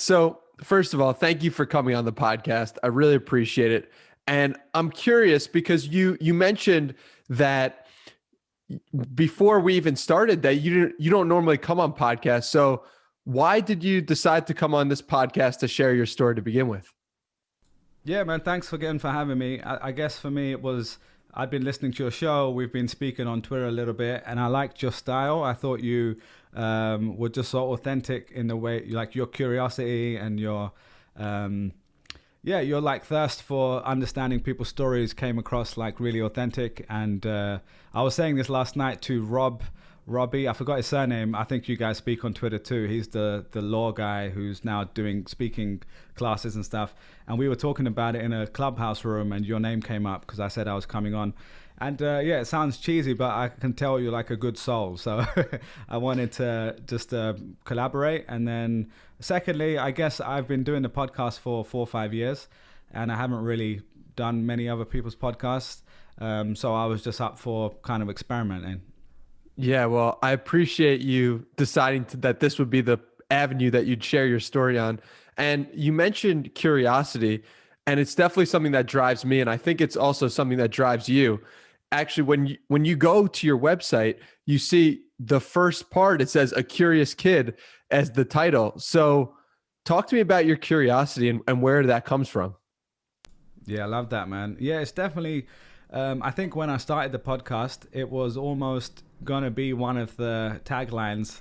So, first of all, thank you for coming on the podcast. I really appreciate it. And I'm curious because you mentioned that before we even started that you don't normally come on podcasts. So, why did you decide to come on this podcast to share your story to begin with? Yeah, man. Thanks again for having me. I guess for me, it was I'd been listening to your show. We've been speaking on Twitter a little bit, and I liked your style. I thought you were just so authentic in the way, like your curiosity and um, your like thirst for understanding people's stories came across like really authentic. And I was saying this last night to Robbie, I forgot his surname. I think you guys speak on Twitter too. He's the law guy who's now doing speaking classes and stuff. And we were talking about it in a clubhouse room, and your name came up because I said I was coming on. And it sounds cheesy, but I can tell you're like a good soul. So I wanted to just collaborate. And then secondly, I guess I've been doing the podcast for 4 or 5 years, and I haven't really done many other people's podcasts. So I was just up for kind of experimenting. Yeah, well, I appreciate you deciding that this would be the avenue that you'd share your story on. And you mentioned curiosity, and it's definitely something that drives me, and I think it's also something that drives you. Actually, when you go to your website, you see the first part, it says "A Curious Kid" as the title. So talk to me about your curiosity and where that comes from. Yeah, I love that, man. Yeah, it's definitely, I think when I started the podcast, it was almost going to be one of the taglines,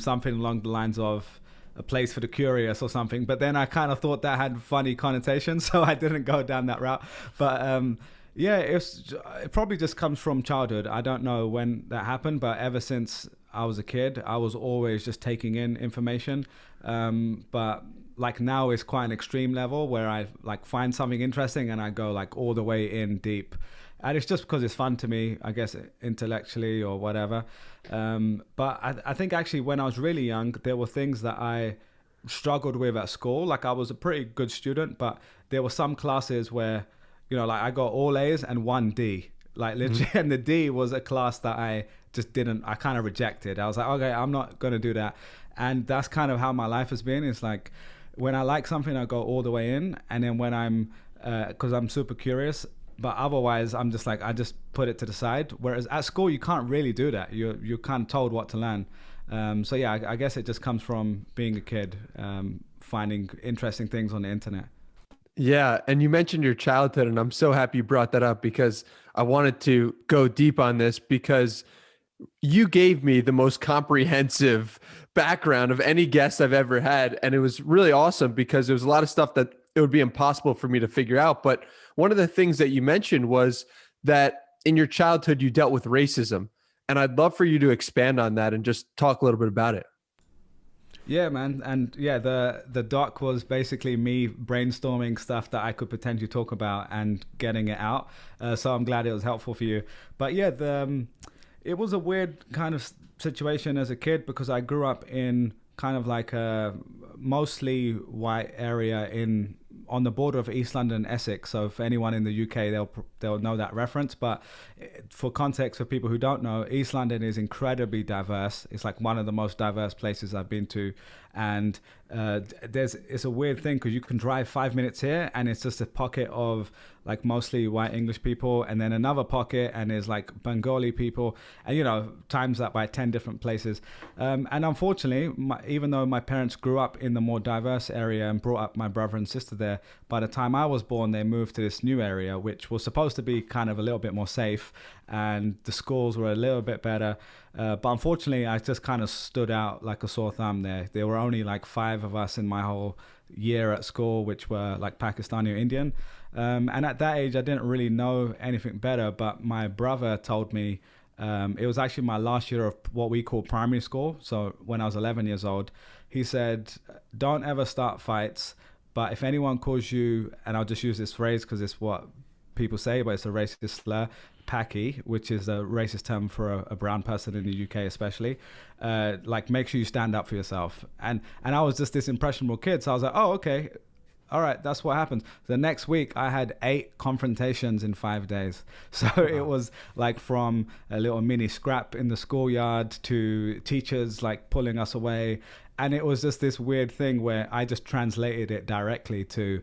something along the lines of a place for the curious or something. But then I kind of thought that had funny connotations, so I didn't go down that route. But it probably just comes from childhood. I don't know when that happened, but ever since I was a kid, I was always just taking in information. But like now it's quite an extreme level where I like find something interesting and I go like all the way in deep. And it's just because it's fun to me, I guess, intellectually or whatever. But I think actually when I was really young, there were things that I struggled with at school. Like I was a pretty good student, but there were some classes where, like I got all A's and 1 D. Like literally, and the D was a class that I kind of rejected. I was like, okay, I'm not going to do that. And that's kind of how my life has been. It's like when I like something, I go all the way in. And then when because I'm super curious, but otherwise I'm just like, I just put it to the side. Whereas at school, you can't really do that. You're kind of told what to learn. I guess it just comes from being a kid, finding interesting things on the internet. Yeah, and you mentioned your childhood, and I'm so happy you brought that up because I wanted to go deep on this because you gave me the most comprehensive background of any guest I've ever had. And it was really awesome because there was a lot of stuff that it would be impossible for me to figure out. But one of the things that you mentioned was that in your childhood, you dealt with racism. And I'd love for you to expand on that and just talk a little bit about it. Yeah, man. And yeah, the doc was basically me brainstorming stuff that I could potentially talk about and getting it out. So I'm glad it was helpful for you. But yeah, it was a weird kind of situation as a kid because I grew up in kind of like a mostly white area on the border of East London, Essex. So for anyone in the UK, they'll know that reference. But for context, for people who don't know, East London is incredibly diverse. It's like one of the most diverse places I've been to. And it's a weird thing because you can drive 5 minutes here and it's just a pocket of like mostly white English people, and then another pocket and there's like Bengali people, and times that by 10 different places. And unfortunately, even though my parents grew up in the more diverse area and brought up my brother and sister there, by the time I was born, they moved to this new area, which was supposed to be kind of a little bit more safe, and the schools were a little bit better. But unfortunately, I just kind of stood out like a sore thumb there. There were only like 5 of us in my whole year at school, which were like Pakistani or Indian. And at that age, I didn't really know anything better. But my brother told me, it was actually my last year of what we call primary school. So when I was 11 years old, he said, don't ever start fights. But if anyone calls you, and I'll just use this phrase because it's what people say, but it's a racist slur, Paki, which is a racist term for a brown person in the UK especially, like make sure you stand up for yourself. And I was just this impressionable kid, so I was like, oh, okay, all right, that's what happens. The next week I had 8 confrontations in 5 days. So it was like from a little mini scrap in the schoolyard to teachers like pulling us away. And it was just this weird thing where I just translated it directly to,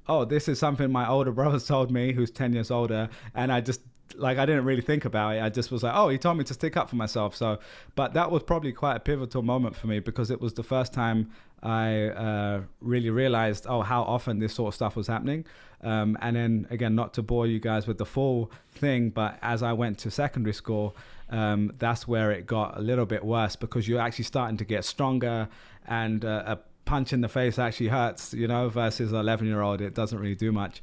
oh, this is something my older brother told me, who's 10 years older. And I just, like, I didn't really think about it. I just was like, oh, he told me to stick up for myself. So, but that was probably quite a pivotal moment for me, because it was the first time I really realized, oh, how often this sort of stuff was happening. And then again, not to bore you guys with the full thing, but as I went to secondary school, that's where it got a little bit worse, because you're actually starting to get stronger, and a punch in the face actually hurts, you know, versus an 11-year-old, it doesn't really do much.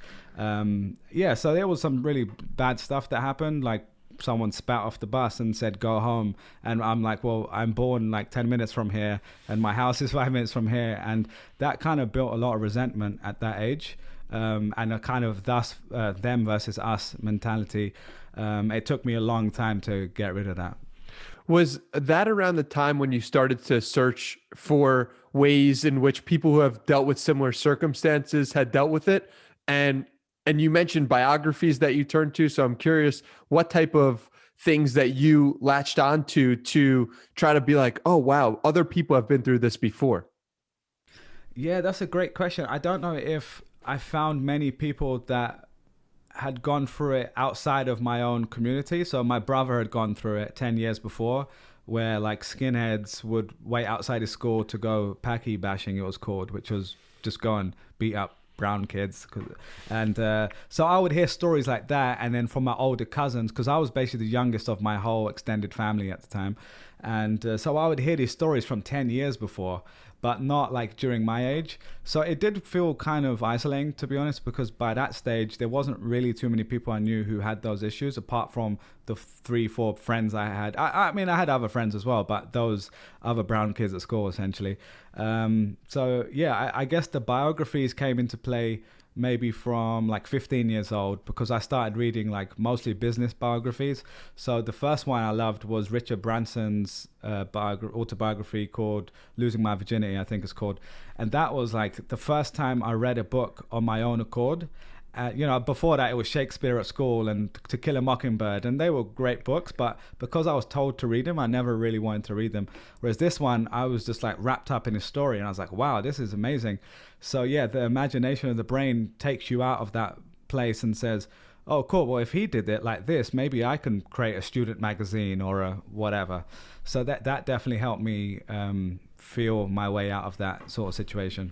Yeah, so there was some really bad stuff that happened, like someone spat off the bus and said, go home. And I'm like, well, I'm born like 10 minutes from here, and my house is 5 minutes from here. And that kind of built a lot of resentment at that age. And a kind of thus them versus us mentality. It took me a long time to get rid of that. Was that around the time when you started to search for ways in which people who have dealt with similar circumstances had dealt with it? And you mentioned biographies that you turned to. So I'm curious what type of things that you latched onto to try to be like, oh, wow, other people have been through this before. Yeah, that's a great question. I don't know if I found many people that had gone through it outside of my own community. So my brother had gone through it 10 years before, where like skinheads would wait outside his school to go packy bashing, it was called, which was just go and beat up brown kids. And so I would hear stories like that. And then from my older cousins, because I was basically the youngest of my whole extended family at the time. And so I would hear these stories from 10 years before, but not like during my age. So it did feel kind of isolating, to be honest, because by that stage, there wasn't really too many people I knew who had those issues, apart from the 3-4 friends I had. I mean, I had other friends as well, but those other brown kids at school, essentially. So yeah, I guess the biographies came into play maybe from like 15 years old, because I started reading like mostly business biographies. So the first one I loved was Richard Branson's autobiography called Losing My Virginity, I think it's called. And that was like the first time I read a book on my own accord. You know, before that it was Shakespeare at school and To Kill a Mockingbird, and they were great books, but because I was told to read them, I never really wanted to read them. Whereas this one, I was just like wrapped up in his story, and I was like, wow, this is amazing. So yeah, the imagination of the brain takes you out of that place and says, oh cool, well if he did it like this, maybe I can create a student magazine or a whatever. So that definitely helped me feel my way out of that sort of situation.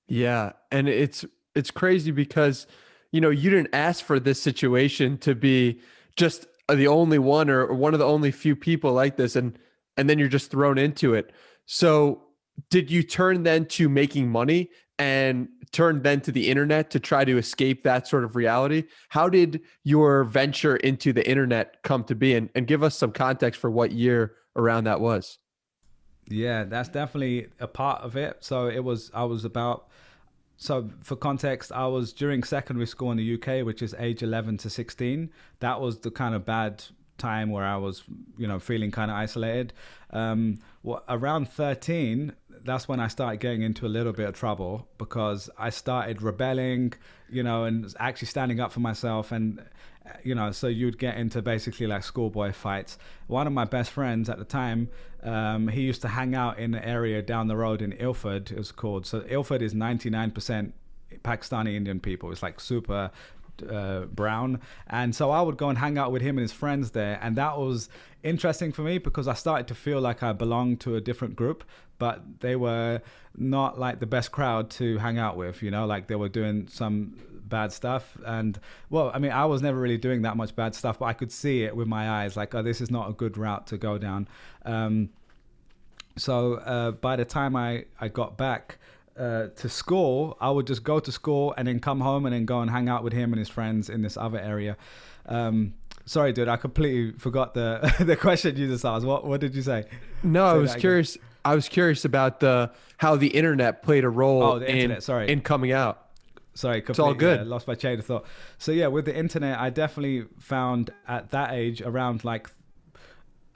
Yeah. And it's crazy because, you know, you didn't ask for this situation to be just the only one or one of the only few people like this. And then you're just thrown into it. So did you turn then to making money and turn then to the internet to try to escape that sort of reality? How did your venture into the internet come to be? And give us some context for what year around that was. Yeah, that's definitely a part of it. So for context, I was during secondary school in the UK, which is age 11 to 16. That was the kind of bad time where I was, you know, feeling kind of isolated. Around 13, that's when I started getting into a little bit of trouble, because I started rebelling, you know, and actually standing up for myself. And, you know, so you'd get into basically like schoolboy fights. One of my best friends at the time, he used to hang out in the area down the road in Ilford, it was called. So Ilford is 99% Pakistani Indian people. It's like super brown. And so I would go and hang out with him and his friends there. And that was interesting for me, because I started to feel like I belonged to a different group, but they were not like the best crowd to hang out with, you know, like they were doing some bad stuff. And well, I mean, I was never really doing that much bad stuff, but I could see it with my eyes, like, oh, this is not a good route to go down. So by the time I got back to school, I would just go to school and then come home and then go and hang out with him and his friends in this other area. Sorry, dude, I completely forgot the the question you just asked. What did you say? No, Say I was curious. I was curious about how the internet played a role in coming out. Sorry, it's all good. Lost my chain of thought. So yeah, with the internet, I definitely found at that age, around like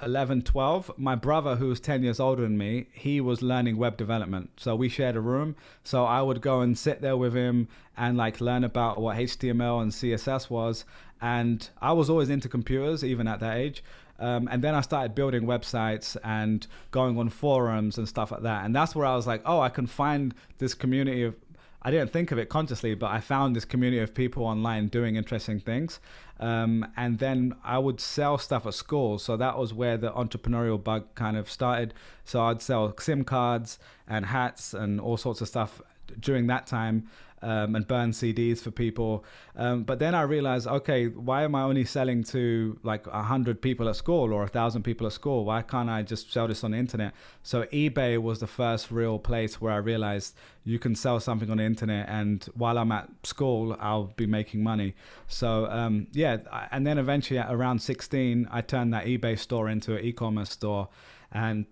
11, 12, my brother, who was 10 years older than me, he was learning web development. So we shared a room. So I would go and sit there with him and like learn about what HTML and CSS was. And I was always into computers, even at that age. And then I started building websites and going on forums and stuff like that. And that's where I was like, oh, I can find this community of, I didn't think of it consciously, but I found this community of people online doing interesting things. And then I would sell stuff at school. So that was where the entrepreneurial bug kind of started. So I'd sell SIM cards and hats and all sorts of stuff during that time. And burn CDs for people. But then I realized, okay, why am I only selling to like 100 people at school or 1,000 people at school? Why can't I just sell this on the internet? So eBay was the first real place where I realized you can sell something on the internet, and while I'm at school, I'll be making money. So yeah, and then eventually at around 16, I turned that eBay store into an e-commerce store, and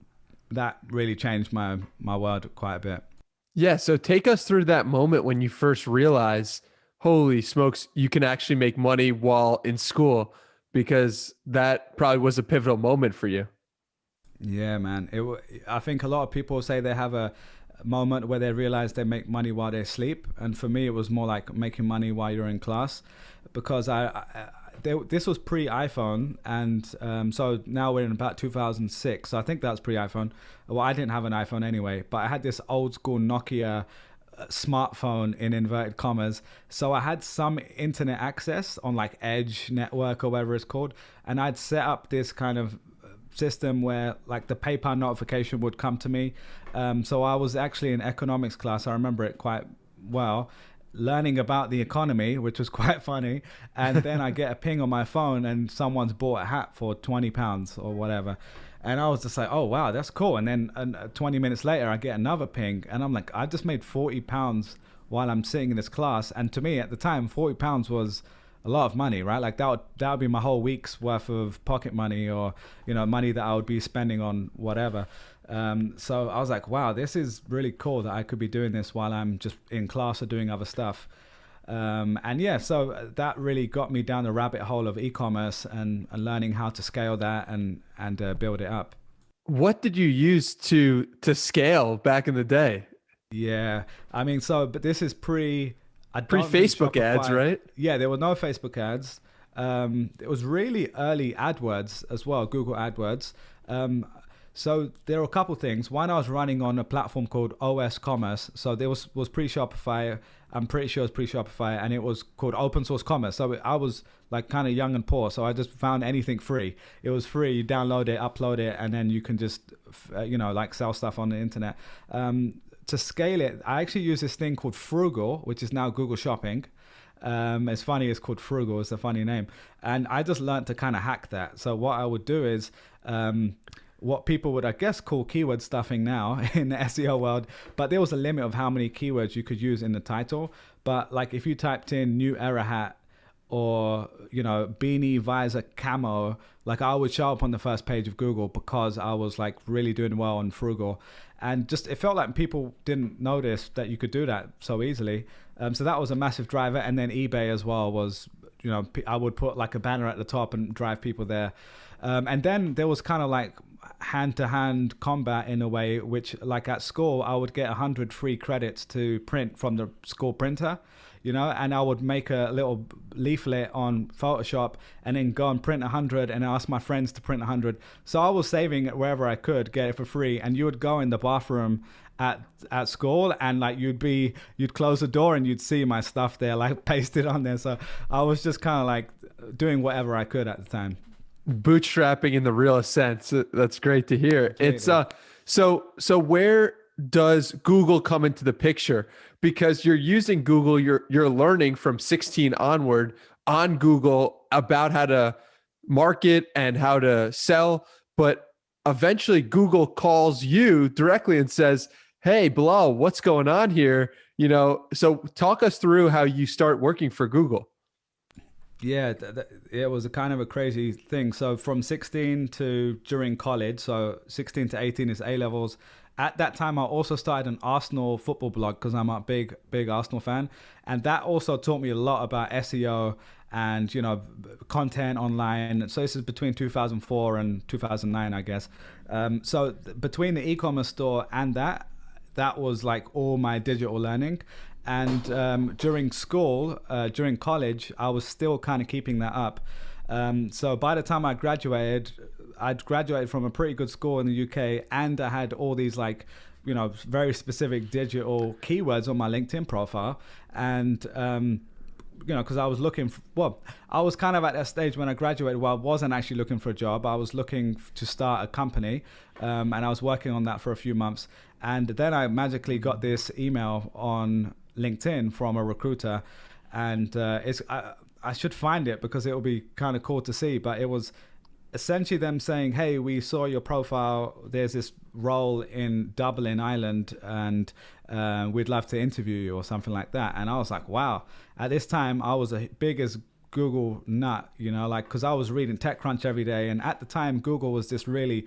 that really changed my world quite a bit. Yeah. So take us through that moment when you first realize, holy smokes, you can actually make money while in school, because that probably was a pivotal moment for you. Yeah, man. I think a lot of people say they have a moment where they realize they make money while they sleep. And for me, it was more like making money while you're in class, because this was pre-iPhone, and so now we're in about 2006. So I think that's pre-iPhone. Well, I didn't have an iPhone anyway, but I had this old school Nokia smartphone in inverted commas. So I had some internet access on like Edge network or whatever it's called, and I'd set up this kind of system where like the PayPal notification would come to me. So I was actually in economics class. I remember it quite well, learning about the economy, which was quite funny. And then I get a ping on my phone and someone's bought a hat for £20 or whatever. And I was just like, oh, wow, that's cool. And then 20 minutes later, I get another ping. And I'm like, I just made £40 while I'm sitting in this class. And to me at the time, £40 was a lot of money, right? Like that would be my whole week's worth of pocket money, or, you know, money that I would be spending on whatever. So I was like, wow, this is really cool that I could be doing this while I'm just in class or doing other stuff. And yeah, so that really got me down the rabbit hole of e-commerce and learning how to scale that and build it up. What did you use to scale back in the day? Yeah, I mean, but this is pre-Facebook ads, right? Yeah, there were no Facebook ads. It was really early AdWords as well, Google AdWords. So there were a couple things. One, I was running on a platform called OS Commerce. So there was pre-Shopify. I'm pretty sure it was pre-Shopify, and it was called Open Source Commerce. So I was like kind of young and poor, so I just found anything free. It was free. You download it, upload it, and then you can just, like sell stuff on the internet. To scale it, I actually use this thing called Frugal, which is now Google Shopping. It's funny, it's called Frugal. It's a funny name. And I just learned to kind of hack that. So what I would do is, what people would, I guess, call keyword stuffing now in the SEO world, but there was a limit of how many keywords you could use in the title. But like if you typed in new era hat or, beanie visor camo, like I would show up on the first page of Google because I was like really doing well on Frugal. And just, it felt like people didn't notice that you could do that so easily. So that was a massive driver. And then eBay as well was, I would put like a banner at the top and drive people there. And then there was kind of like hand-to-hand combat in a way, which like at school, I would get 100 free credits to print from the school printer, and I would make a little leaflet on Photoshop and then go and print 100 and ask my friends to print 100. So I was saving it wherever I could, get it for free. And you would go in the bathroom at school and like you'd close the door and you'd see my stuff there like pasted on there. So I was just kind of like doing whatever I could at the time. Bootstrapping in the realest sense. That's great to hear. It's so where does Google come into the picture? Because you're using Google, you're learning from 16 onward on Google about how to market and how to sell, but eventually Google calls you directly and says, "Hey, Bilal, what's going on here?" So talk us through how you start working for Google. Yeah, it was a kind of a crazy thing. So from 16 to during college, so 16 to 18 is A-levels. At that time, I also started an Arsenal football blog because I'm a big Arsenal fan. And that also taught me a lot about SEO and, content online. So this is between 2004 and 2009, I guess. So between the e-commerce store and that was like all my digital learning. And during school, during college, I was still kind of keeping that up. So by the time I graduated, I'd graduated from a pretty good school in the UK, and I had all these like, very specific digital keywords on my LinkedIn profile. And, because I was looking for, I was kind of at that stage when I graduated where I wasn't actually looking for a job. I was looking to start a company, and I was working on that for a few months. And then I magically got this email on LinkedIn from a recruiter, and I should find it because it will be kind of cool to see. But it was essentially them saying, hey, we saw your profile. There's this role in Dublin, Ireland, and we'd love to interview you or something like that. And I was like, wow. At this time, I was as big as Google nut, because I was reading TechCrunch every day. And at the time, Google was this really,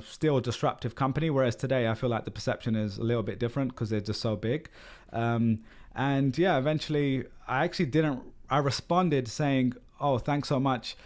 still a disruptive company. Whereas today, I feel like the perception is a little bit different because they're just so big. And yeah, eventually, I responded saying, oh, thanks so much.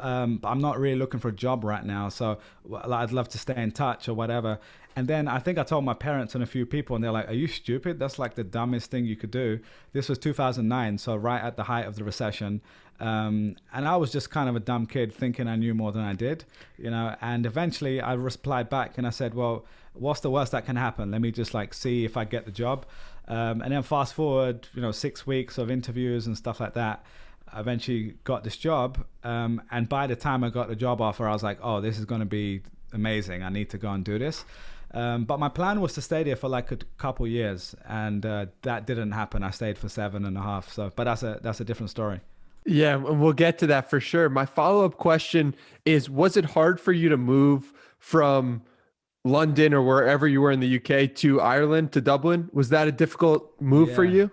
I'm not really looking for a job right now, so I'd love to stay in touch or whatever. And then I think I told my parents and a few people, and they're like, are you stupid? That's like the dumbest thing you could do. This was 2009, so right at the height of the recession. And I was just kind of a dumb kid thinking I knew more than I did, and eventually I replied back and I said, well, what's the worst that can happen? Let me just see if I get the job. And then fast forward, 6 weeks of interviews and stuff like that. I eventually got this job. And by the time I got the job offer, I was like, oh, this is going to be amazing. I need to go and do this. But my plan was to stay there for a couple years. And that didn't happen. I stayed for 7.5. So, but that's a different story. Yeah, and we'll get to that for sure. My follow-up question is, was it hard for you to move from London or wherever you were in the UK to Ireland, to Dublin? Was that a difficult move for you?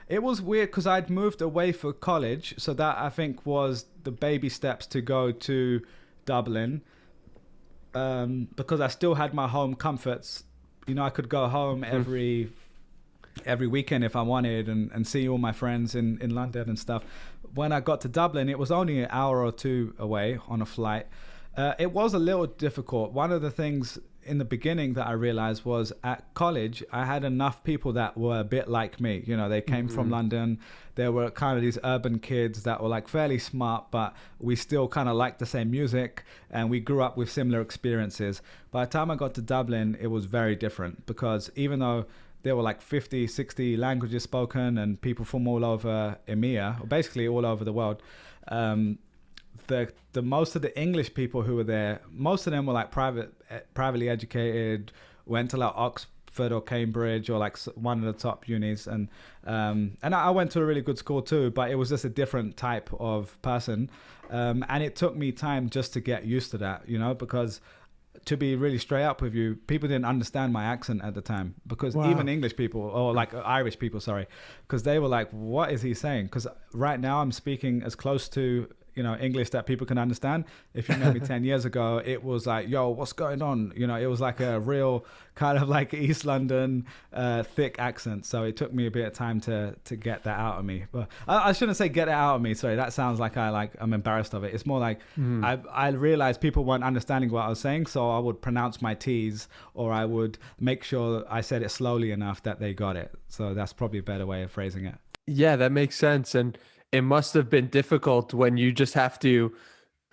It was weird because I'd moved away for college. So that, I think, was the baby steps to go to Dublin, because I still had my home comforts. I could go home every weekend if I wanted and see all my friends in London and stuff. When I got to Dublin, it was only an hour or two away on a flight. It was a little difficult. One of the things in the beginning that I realized was at college, I had enough people that were a bit like me. They came from London. There were kind of these urban kids that were fairly smart, but we still kind of liked the same music and we grew up with similar experiences. By the time I got to Dublin, it was very different because even though there were 50, 60 languages spoken and people from all over EMEA, or basically all over the world, the most of the English people who were there, most of them were privately educated, went to Oxford or Cambridge or one of the top unis, and I went to a really good school too, but it was just a different type of person, and it took me time just to get used to that, because to be really straight up with you, people didn't understand my accent at the time because even English people or Irish people, sorry, because they were like, what is he saying? Because right now I'm speaking as close to English that people can understand. If you met me 10 years ago, it was like, yo, what's going on? It was like a real kind of East London thick accent. So it took me a bit of time to get that out of me. But I shouldn't say get it out of me. Sorry, that sounds like I'm embarrassed of it. It's more I realized people weren't understanding what I was saying. So I would pronounce my T's, or I would make sure I said it slowly enough that they got it. So that's probably a better way of phrasing it. Yeah, that makes sense. And it must have been difficult when you just have to,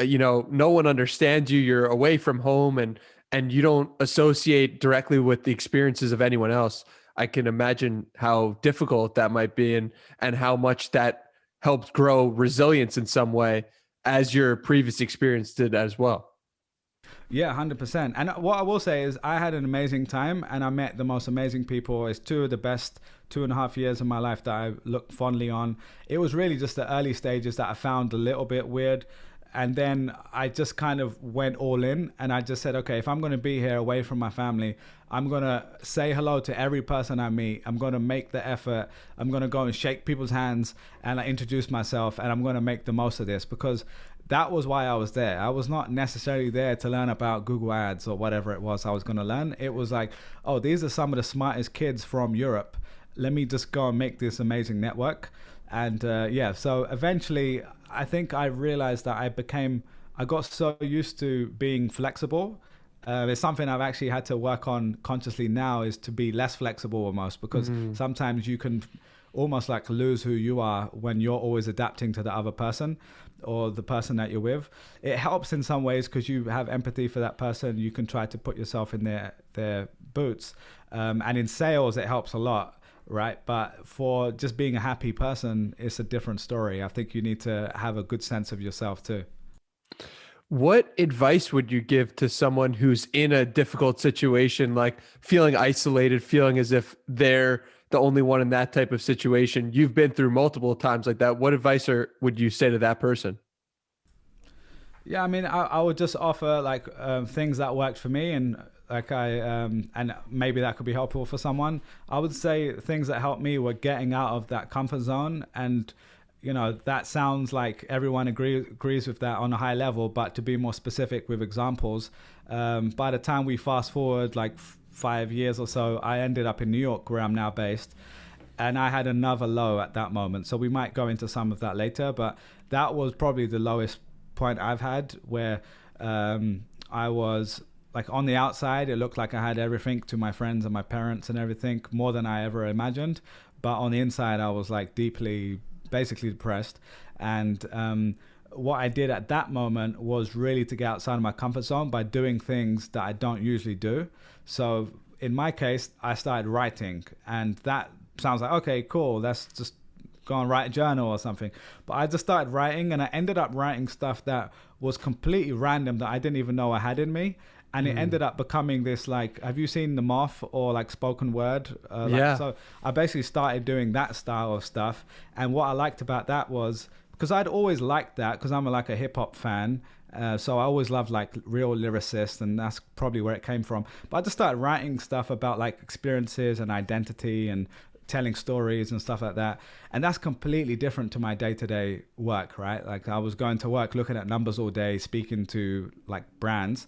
no one understands you. You're away from home and you don't associate directly with the experiences of anyone else. I can imagine how difficult that might be and how much that helped grow resilience in some way, as your previous experience did as well. Yeah, 100%. And what I will say is I had an amazing time and I met the most amazing people. It's two of the best 2.5 years of my life that I look fondly on. It was really just the early stages that I found a little bit weird. And then I just kind of went all in and I just said, okay, if I'm going to be here away from my family, I'm going to say hello to every person I meet. I'm going to make the effort. I'm going to go and shake people's hands and introduce myself, and I'm going to make the most of this because that was why I was there. I was not necessarily there to learn about Google Ads or whatever it was I was going to learn. It was like, oh, these are some of the smartest kids from Europe. Let me just go and make this amazing network. And so eventually I think I realized that I got so used to being flexible. It's something I've actually had to work on consciously now, is to be less flexible almost, because sometimes you can almost like lose who you are when you're always adapting to the other person or the person that you're with. It helps in some ways because you have empathy for that person. You can try to put yourself in their boots. And in sales, it helps a lot, right? But for just being a happy person, it's a different story. I think you need to have a good sense of yourself too. What advice would you give to someone who's in a difficult situation, like feeling isolated, feeling as if they're the only one in that type of situation? You've been through multiple times like that. What advice would you say to that person? Yeah, I mean, I would just offer like things that worked for me, and like and maybe that could be helpful for someone. I would say things that helped me were getting out of that comfort zone, and that sounds like everyone agrees with that on a high level, but to be more specific with examples, by the time we fast forward like 5 years or so, I ended up in New York where I'm now based, and I had another low at that moment. So we might go into some of that later, but that was probably the lowest point I've had, where I was like on the outside, it looked like I had everything to my friends and my parents and everything, more than I ever imagined. But on the inside, I was like basically depressed. And what I did at that moment was really to get outside of my comfort zone by doing things that I don't usually do. So in my case, I started writing, and that sounds like, okay, cool, let's just go and write a journal or something. But I just started writing, and I ended up writing stuff that was completely random that I didn't even know I had in me. And it ended up becoming this, like, have you seen The Moth or like spoken word? Yeah. So I basically started doing that style of stuff. And what I liked about that was, because I'd always liked that, because I'm like a hip hop fan. So I always loved like real lyricists, and that's probably where it came from. But I just started writing stuff about like experiences and identity and telling stories and stuff like that. And that's completely different to my day-to-day work, right? Like I was going to work looking at numbers all day, speaking to like brands.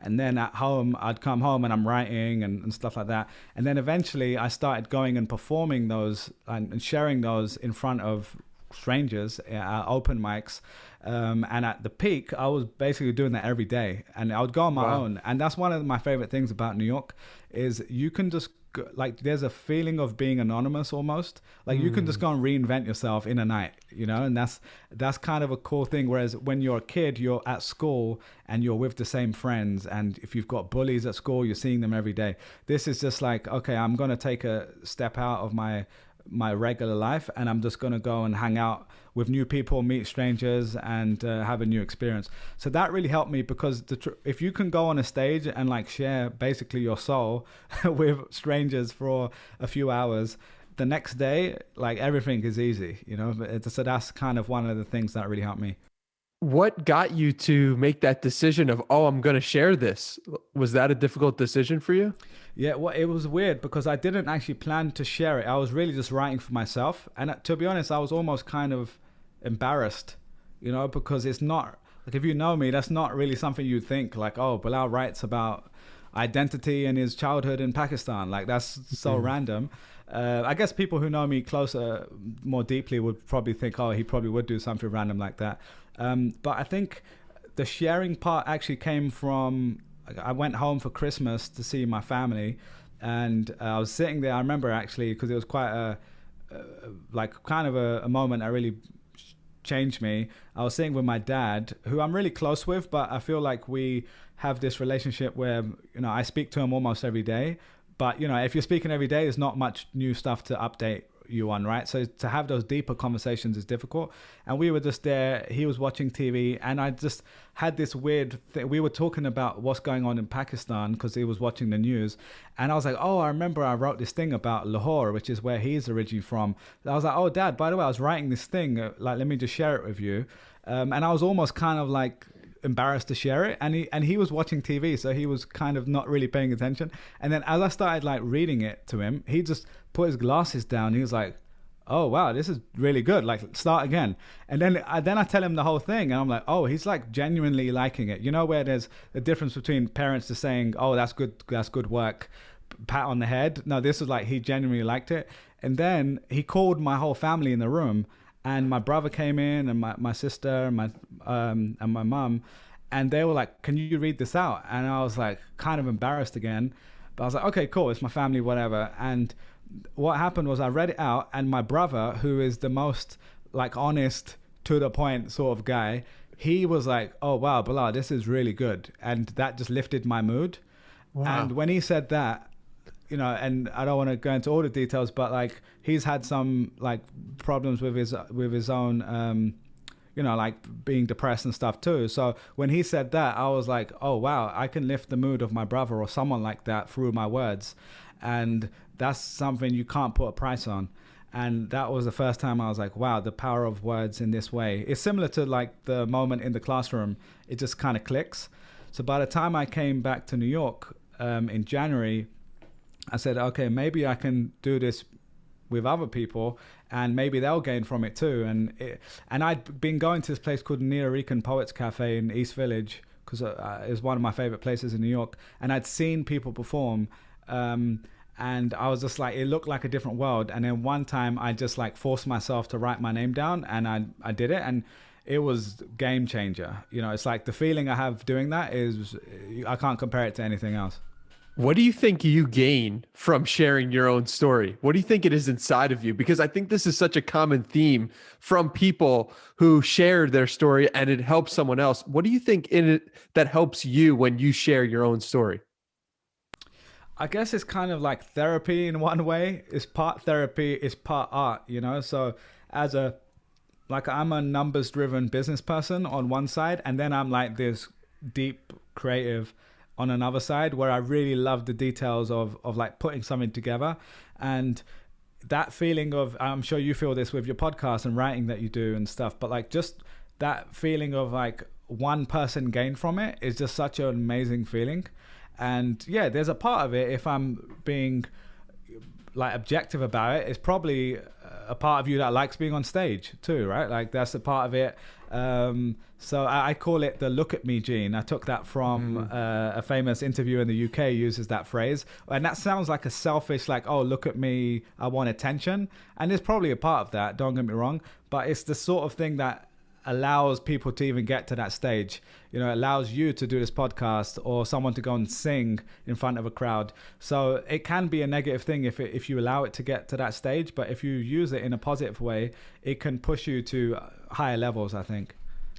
And then at home, I'd come home and I'm writing and stuff like that. And then eventually I started going and performing those and sharing those in front of strangers at open mics. And at the peak, I was basically doing that every day. And I would go on my own. And that's one of my favorite things about New York is you can just like there's a feeling of being anonymous almost. Like you can just go and reinvent yourself in a night, and that's kind of a cool thing. Whereas when you're a kid, you're at school and you're with the same friends, and if you've got bullies at school, you're seeing them every day. This is just like, okay, I'm going to take a step out of my regular life, and I'm just going to go and hang out with new people, meet strangers, and have a new experience. So that really helped me, because if you can go on a stage and like share basically your soul with strangers for a few hours, the next day, like everything is easy, So that's kind of one of the things that really helped me. What got you to make that decision of, oh, I'm going to share this? Was that a difficult decision for you? Yeah, well, it was weird because I didn't actually plan to share it. I was really just writing for myself. And to be honest, I was almost kind of embarrassed, because it's not, like, if you know me, that's not really something you'd think, like, oh, Bilal writes about identity and his childhood in Pakistan. Like, that's so random. I guess people who know me closer, more deeply, would probably think, oh, he probably would do something random like that. But I think the sharing part actually came from, I went home for Christmas to see my family, and I was sitting there. I remember actually, because it was quite a moment that really changed me. I was sitting with my dad, who I'm really close with, but I feel like we have this relationship where, I speak to him almost every day. But, if you're speaking every day, there's not much new stuff to update you on, right? So to have those deeper conversations is difficult. And we were just there, he was watching TV, and I just had this weird thing. We were talking about what's going on in Pakistan because he was watching the news, and I was like, oh, I remember I wrote this thing about Lahore, which is where he's originally from. I was like, oh, Dad, by the way, I was writing this thing, like, let me just share it with you. And I was almost kind of like embarrassed to share it, and he was watching TV, so he was kind of not really paying attention. And then as I started like reading it to him, he just put his glasses down. He was like, oh wow, this is really good, like, start again. And then I tell him the whole thing, and I'm like, oh, he's like genuinely liking it. Where there's a difference between parents just saying, oh, that's good work, pat on the head. No, this was like he genuinely liked it. And then he called my whole family in the room, and my brother came in, and my sister, and my mum, and they were like, can you read this out? And I was like kind of embarrassed again, but I was like, okay, cool, it's my family, whatever. And what happened was I read it out, and my brother, who is the most like honest, to the point sort of guy, he was like, "Oh wow, Bilal, this is really good," and that just lifted my mood. Wow. And when he said that, you know, and I don't want to go into all the details, but like he's had some like problems with his own, you know, like being depressed and stuff too. So when he said that, I was like, oh wow, I can lift the mood of my brother or someone like that through my words, and that's something you can't put a price on. And that was the first time I was like, wow, the power of words in this way. It's similar to like the moment in the classroom. It just kind of clicks. So by the time I came back to New York in January, I said, okay, maybe I can do this with other people and maybe they'll gain from it too. And I'd been going to this place called Nuyorican Poets Cafe in East Village because it was one of my favorite places in New York. And I'd seen people perform. And I was just like, it looked like a different world. And then one time I just like forced myself to write my name down, and I did it, and it was game changer. You know, it's like the feeling I have doing that is, I can't compare it to anything else. What do you think you gain from sharing your own story? What do you think it is inside of you? Because I think this is such a common theme from people who share their story and it helps someone else. What do you think in it that helps you when you share your own story? I guess it's kind of like therapy in one way. It's part therapy, it's part art, you know? So I'm a numbers driven business person on one side, and then I'm like this deep creative on another side where I really love the details of like putting something together. And that feeling of, I'm sure you feel this with your podcast and writing that you do and stuff, but like just that feeling of like one person gained from it is just such an amazing feeling. And yeah, there's a part of it, if I'm being like objective about it, it's probably a part of you that likes being on stage too, right? Like that's a part of it. So I call it the look at me gene. I took that from a famous interviewer in the UK uses that phrase. And that sounds like a selfish, like, oh, look at me, I want attention. And there's probably a part of that, don't get me wrong. But it's the sort of thing that allows people to even get to that stage. You know, it allows you to do this podcast or someone to go and sing in front of a crowd. So it can be a negative thing if you allow it to get to that stage, but if you use it in a positive way, it can push you to higher levels, I think.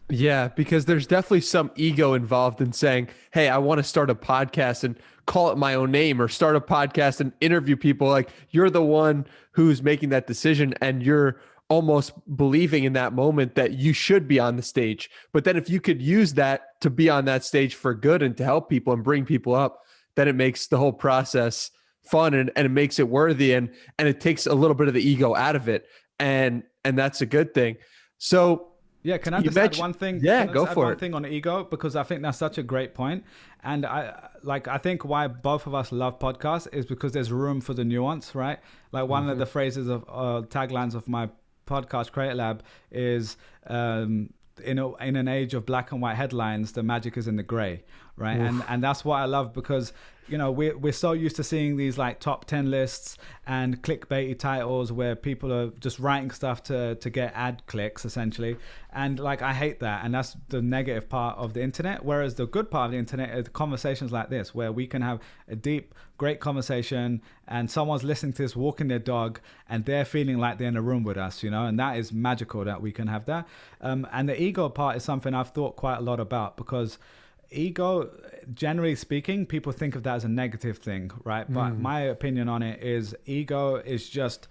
Yeah, because there's definitely some ego involved in saying, hey, I want to start a podcast and call it my own name, or start a podcast and interview people. Like, you're the one who's making that decision, and you're almost believing in that moment that you should be on the stage. But then if you could use that to be on that stage for good and to help people and bring people up, then it makes the whole process fun, and it makes it worthy, and it takes a little bit of the ego out of it. And that's a good thing. So yeah, can I just add one thing? Yeah, go for it. One thing on ego, because I think that's such a great point. And I think why both of us love podcasts is because there's room for the nuance, right? Like one of the phrases of taglines of my podcast Creator Lab is in an age of black and white headlines, the magic is in the gray, right? And that's what I love, because you know we're so used to seeing these like top 10 lists and clickbaity titles where people are just writing stuff to get ad clicks essentially, and like I hate that, and that's the negative part of the internet. Whereas the good part of the internet is conversations like this, where we can have a deep, great conversation and someone's listening to this walking their dog and they're feeling like they're in a room with us, you know, and that is magical that we can have that. And the ego part is something I've thought quite a lot about, because ego, generally speaking, people think of that as a negative thing, right? But my opinion on it is ego is just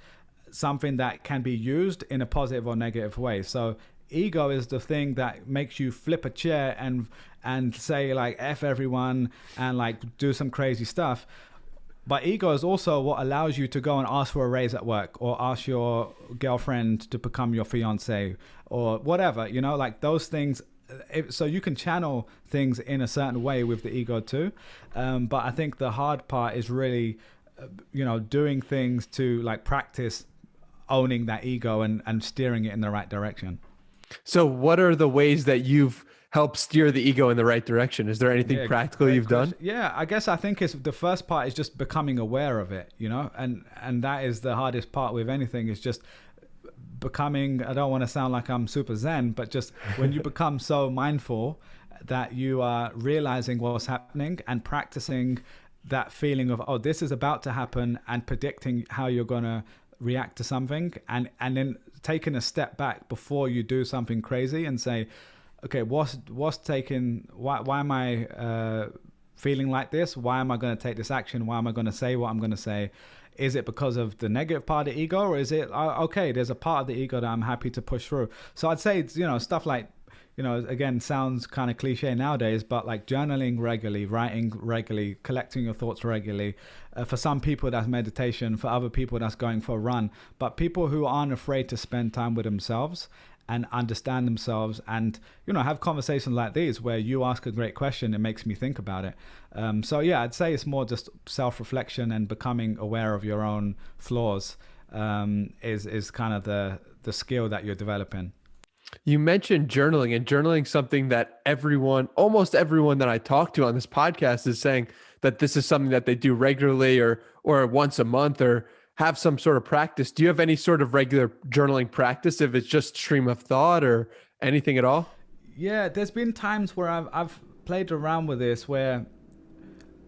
something that can be used in a positive or negative way. So ego is the thing that makes you flip a chair and say like F everyone and like do some crazy stuff. But ego is also what allows you to go and ask for a raise at work, or ask your girlfriend to become your fiance, or whatever, you know, like those things. So you can channel things in a certain way with the ego too. But I think the hard part is really, you know, doing things to like practice owning that ego and steering it in the right direction. So what are the ways that you've helped steer the ego in the right direction? Is there anything practical you've done? Yeah, I guess I think it's the first part is just becoming aware of it, you know, and that is the hardest part with anything, is just becoming, I don't want to sound like I'm super zen, but just when you become so mindful that you are realizing what's happening and practicing that feeling of, oh, this is about to happen, and predicting how you're going to react to something, and then taking a step back before you do something crazy and say, okay, why am I feeling like this? Why am I going to take this action? Why am I going to say what I'm going to say? Is it because of the negative part of the ego, or is it, okay, there's a part of the ego that I'm happy to push through? So I'd say, stuff like, again, sounds kind of cliche nowadays, but like journaling regularly, writing regularly, collecting your thoughts regularly. For some people, that's meditation. For other people, that's going for a run. But people who aren't afraid to spend time with themselves and understand themselves, and have conversations like these where you ask a great question, it makes me think about it. So yeah, I'd say it's more just self-reflection and becoming aware of your own flaws is kind of the skill that you're developing. You mentioned journaling, and journaling something that almost everyone that I talk to on this podcast is saying that this is something that they do regularly or once a month or have some sort of practice. Do you have any sort of regular journaling practice, if it's just stream of thought or anything at all? Yeah, there's been times where I've played around with this, where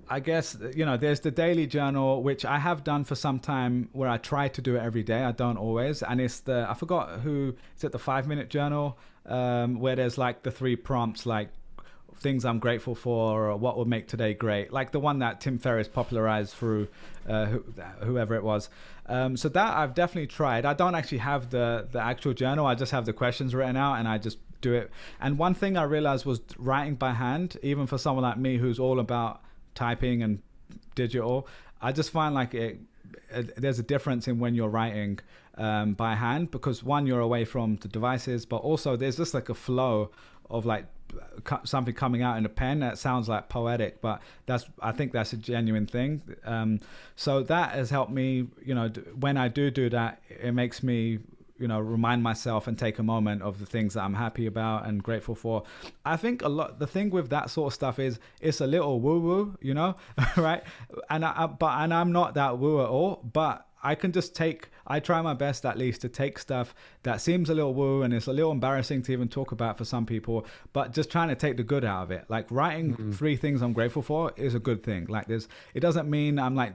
I guess, there's the daily journal, which I have done for some time, where I try to do it every day. I don't always. And it's I forgot who, is it the 5-minute journal, where there's like the 3 prompts, like things I'm grateful for, or what would make today great. Like the one that Tim Ferriss popularized through whoever it was. So that I've definitely tried. I don't actually have the actual journal. I just have the questions written out and I just do it. And one thing I realized was writing by hand, even for someone like me who's all about typing and digital, I just find like there's a difference in when you're writing by hand, because one, you're away from the devices, but also there's just like a flow of like something coming out in a pen that sounds like poetic, but I think that's a genuine thing. So that has helped me, when I do that, it makes me remind myself and take a moment of the things that I'm happy about and grateful for. I think the thing with that sort of stuff is it's a little woo-woo, right? And I'm not that woo at all, but I try my best at least to take stuff that seems a little woo and it's a little embarrassing to even talk about for some people, but just trying to take the good out of it. Like writing 3 things I'm grateful for is a good thing. Like it doesn't mean I'm like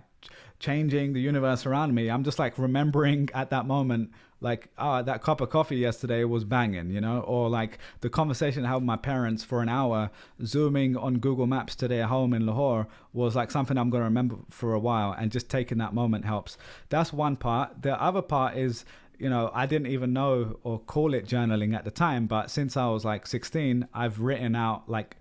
changing the universe around me. I'm just like remembering at that moment, like, that cup of coffee yesterday was banging, or like the conversation I had with my parents for an hour, zooming on Google Maps to their home in Lahore, was like something I'm going to remember for a while, and just taking that moment helps. That's one part. The other part is, I didn't even know or call it journaling at the time, but since I was like 16, I've written out like,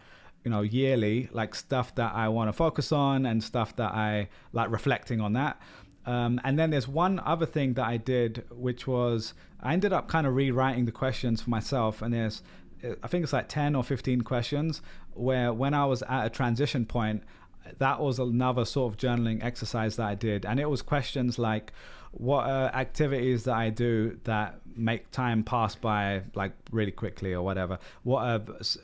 yearly, like stuff that I want to focus on and stuff that I like, reflecting on that. And then there's one other thing that I did, which was I ended up kind of rewriting the questions for myself. And I think it's like 10 or 15 questions where when I was at a transition point, that was another sort of journaling exercise that I did. And it was questions like, what are activities that I do that make time pass by like really quickly or whatever? What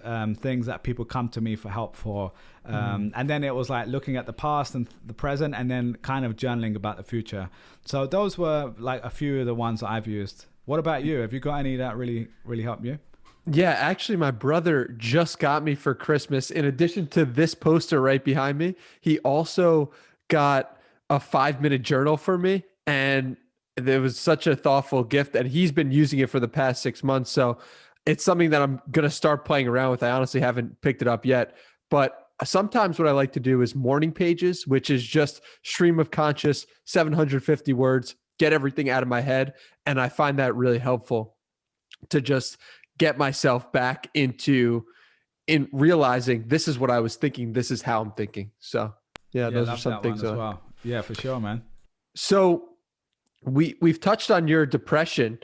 are things that people come to me for help for? And then it was like looking at the past and the present, and then kind of journaling about the future. So those were like a few of the ones that I've used. What about you? Have you got any that really, really helped you? Yeah, actually, my brother just got me for Christmas, in addition to this poster right behind me, he also got a 5-minute journal for me. And it was such a thoughtful gift, and he's been using it for the past 6 months. So it's something that I'm going to start playing around with. I honestly haven't picked it up yet, but sometimes what I like to do is morning pages, which is just stream of conscious, 750 words, get everything out of my head. And I find that really helpful to just get myself back in realizing this is what I was thinking. This is how I'm thinking. So yeah, those are some things as well. Yeah, for sure, man. So we've touched on your depression,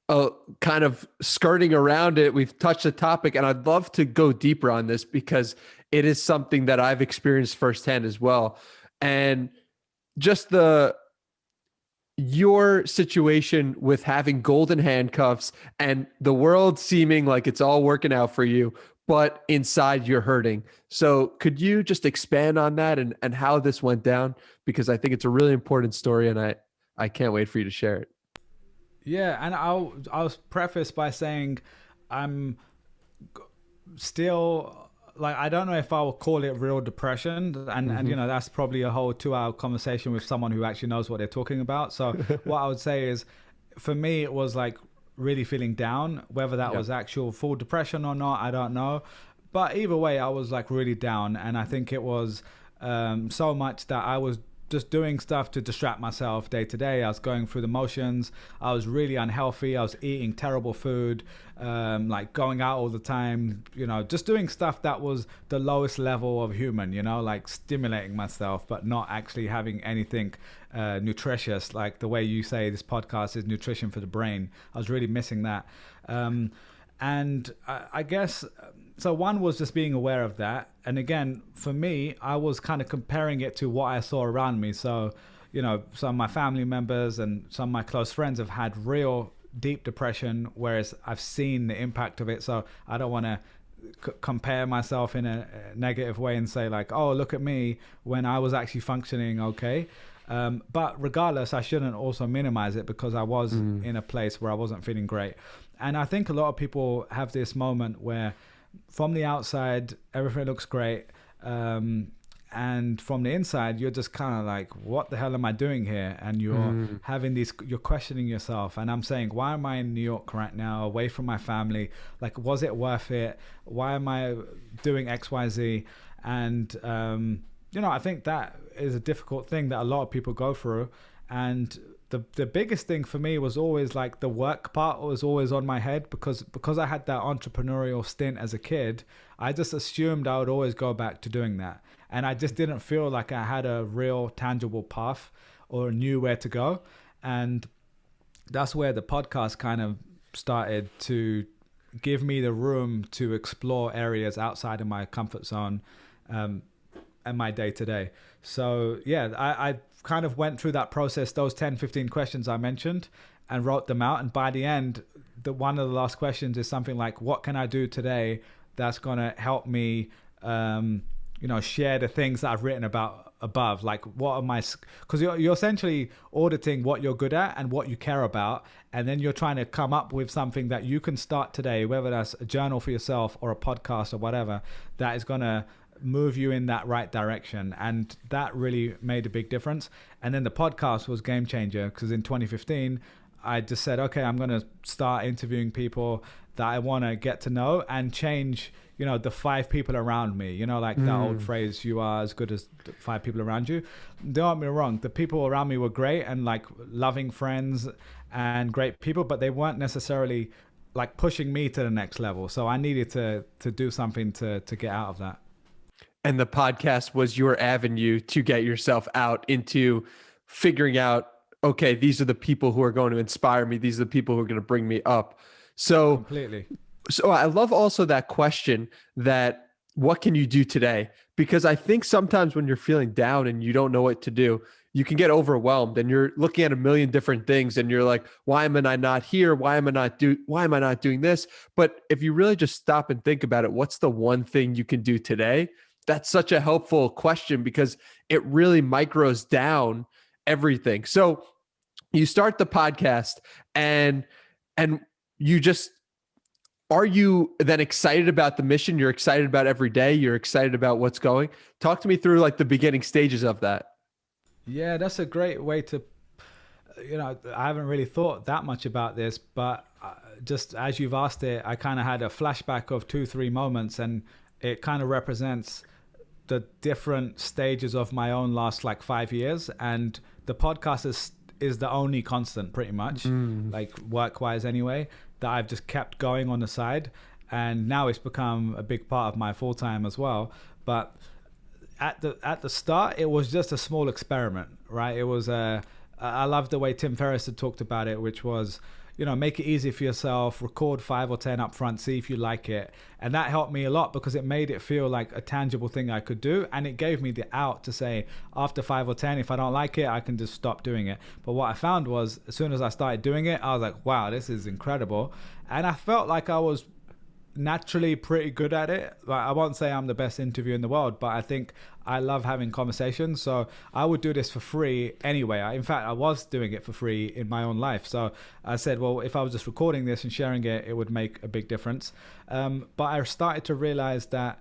kind of skirting around it. We've touched the topic, and I'd love to go deeper on this because it is something that I've experienced firsthand as well. And just your situation with having golden handcuffs and the world seeming like it's all working out for you, but inside you're hurting. So could you just expand on that and how this went down? Because I think it's a really important story, and I can't wait for you to share it. Yeah, and I'll preface by saying I'm still like, I don't know if I would call it real depression, and you know, that's probably a whole 2-hour conversation with someone who actually knows what they're talking about. So what I would say is, for me, it was like really feeling down. Whether that was actual full depression or not, I don't know. But either way, I was like really down, and I think it was so much that I was just doing stuff to distract myself day to day. I was going through the motions. I was really unhealthy. I was eating terrible food, like going out all the time, you know, just doing stuff that was the lowest level of human, you know, like stimulating myself, but not actually having anything nutritious, like the way you say this podcast is nutrition for the brain. I was really missing that. And I guess, so one was just being aware of that. And again, for me, I was kind of comparing it to what I saw around me. So, you know, some of my family members and some of my close friends have had real deep depression, whereas I've seen the impact of it. So I don't want to compare myself in a negative way and say like, oh, look at me when I was actually functioning okay. But regardless, I shouldn't also minimize it, because I was in a place where I wasn't feeling great. And I think a lot of people have this moment where from the outside, everything looks great. And from the inside, you're just kind of like, what the hell am I doing here? And you're having these, you're questioning yourself. And I'm saying, why am I in New York right now, away from my family? Like, was it worth it? Why am I doing X, Y, Z? And, you know, I think that is a difficult thing that a lot of people go through. And the biggest thing for me was always like the work part was always on my head, because I had that entrepreneurial stint as a kid. I just assumed I would always go back to doing that. And I just didn't feel like I had a real tangible path or knew where to go. And that's where the podcast kind of started to give me the room to explore areas outside of my comfort zone and my day to day. So yeah, I kind of went through that process, those 10, 15 questions I mentioned, and wrote them out. And by the end, one of the last questions is something like, what can I do today that's going to help me, you know, share the things that I've written about above? Like, what are my, because you're essentially auditing what you're good at and what you care about. And then you're trying to come up with something that you can start today, whether that's a journal for yourself or a podcast or whatever, that is going to move you in that right direction. And that really made a big difference. And then the podcast was game changer, because in 2015 I just said, okay, I'm going to start interviewing people that I want to get to know and change, you know, the 5 people around me, you know, like that old phrase, you are as good as the 5 people around you. Don't get me wrong, the people around me were great and like loving friends and great people, but they weren't necessarily like pushing me to the next level. So I needed to do something to get out of that. And the podcast was your avenue to get yourself out into figuring out, okay, these are the people who are going to inspire me. These are the people who are going to bring me up. So completely. So I love also that question, that what can you do today? Because I think sometimes when you're feeling down and you don't know what to do, you can get overwhelmed and you're looking at a million different things and you're like, why am I not here? Why am I not doing this? But if you really just stop and think about it, what's the one thing you can do today? That's such a helpful question, because it really micros down everything. So you start the podcast and you just, are you then excited about the mission? You're excited about every day. You're excited about what's going. Talk to me through like the beginning stages of that. Yeah, that's a great way to, you know, I haven't really thought that much about this, but just as you've asked it, I kind of had a flashback of 2-3 moments, and it kind of represents the different stages of my own last like 5 years. And the podcast is the only constant pretty much, like work-wise anyway, that I've just kept going on the side. And now it's become a big part of my full-time as well. But at the start, it was just a small experiment, right? It was I love the way Tim Ferriss had talked about it, which was, you know, make it easy for yourself, record 5 or 10 up front, see if you like it. And that helped me a lot, because it made it feel like a tangible thing I could do. And it gave me the out to say, after 5 or 10, if I don't like it, I can just stop doing it. But what I found was, as soon as I started doing it, I was like, wow, this is incredible. And I felt like I was naturally pretty good at it. Like, I won't say I'm the best interviewer in the world, but I think I love having conversations. So I would do this for free anyway. In fact, I was doing it for free in my own life. So I said, well, if I was just recording this and sharing it, it would make a big difference. But I started to realize that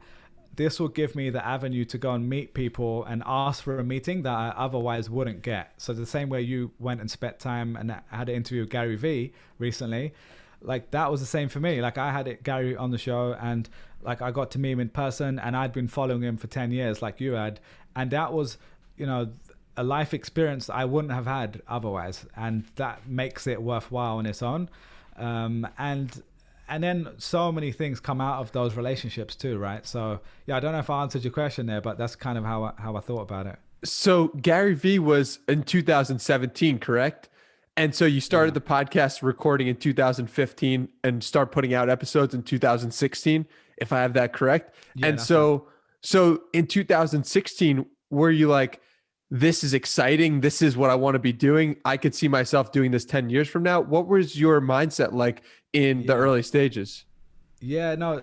this will give me the avenue to go and meet people and ask for a meeting that I otherwise wouldn't get. So the same way you went and spent time and had an interview with Garyvee recently, like that was the same for me. Like I had Gary on the show, and like I got to meet him in person, and I'd been following him for 10 years like you had. And that was, you know, a life experience that I wouldn't have had otherwise. And that makes it worthwhile on its own. And then so many things come out of those relationships too, right? So yeah, I don't know if I answered your question there, but that's kind of how I thought about it. So Garyvee was in 2017, correct? And so you started the podcast recording in 2015 and start putting out episodes in 2016, if I have that correct. Yeah, and so in 2016, were you like, this is exciting, this is what I want to be doing, I could see myself doing this 10 years from now? What was your mindset like in the early stages? Yeah, no.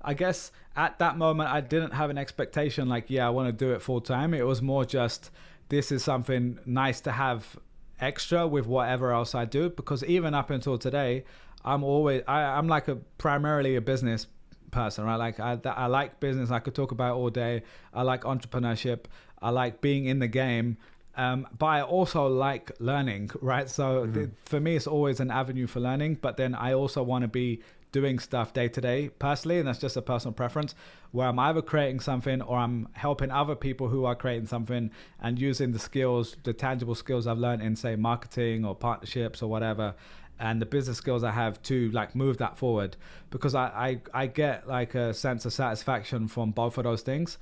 I guess at that moment, I didn't have an expectation like, I want to do it full time. It was more just, this is something nice to have extra with whatever else I do. Because even up until today, I'm like primarily a business person, right? Like I like business. I could talk about it all day. I like entrepreneurship. I like being in the game. But I also like learning, right? So for me, it's always an avenue for learning. But then I also want to be doing stuff day to day personally, and that's just a personal preference, where I'm either creating something or I'm helping other people who are creating something and using the skills, the tangible skills I've learned in, say, marketing or partnerships or whatever, and the business skills I have to like move that forward, because I get like a sense of satisfaction from both of those things.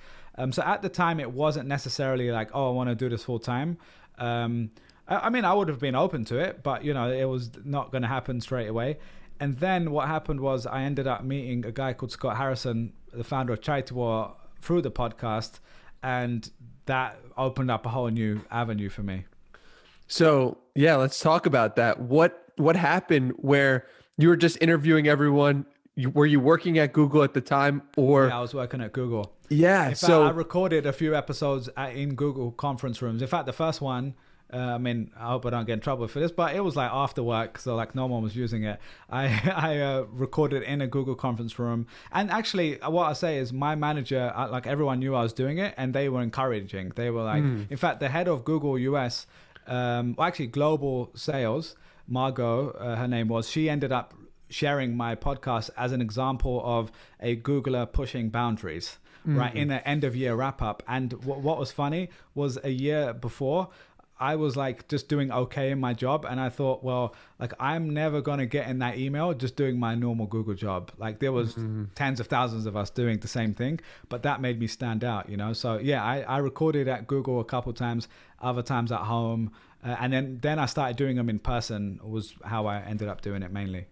So at the time, it wasn't necessarily like, oh, I want to do this full time. I mean, I would have been open to it, but you know, it was not going to happen straight away. And then what happened was I ended up meeting a guy called Scott Harrison, the founder of Charity War, through the podcast, and that opened up a whole new avenue for me. So yeah, let's talk about that. What happened where you were just interviewing everyone? Were you working at Google at the time, or? Yeah, I was working at Google. Yeah. In fact, I recorded a few episodes in Google conference rooms. In fact, the first one, I mean, I hope I don't get in trouble for this, but it was like after work, so like no one was using it. I recorded in a Google conference room, and actually, what I say is my manager, like everyone knew I was doing it, and they were encouraging. They were like, in fact, the head of Google US, actually global sales, Margot, her name was, she ended up sharing my podcast as an example of a Googler pushing boundaries, right, in an end of year wrap up. And what was funny was a year before, I was like just doing okay in my job, and I thought, well, like I'm never going to get in that email just doing my normal Google job. Like there was tens of thousands of us doing the same thing, but that made me stand out, you know? So yeah, I recorded at Google a couple times, other times at home. And then I started doing them in person, was how I ended up doing it mainly.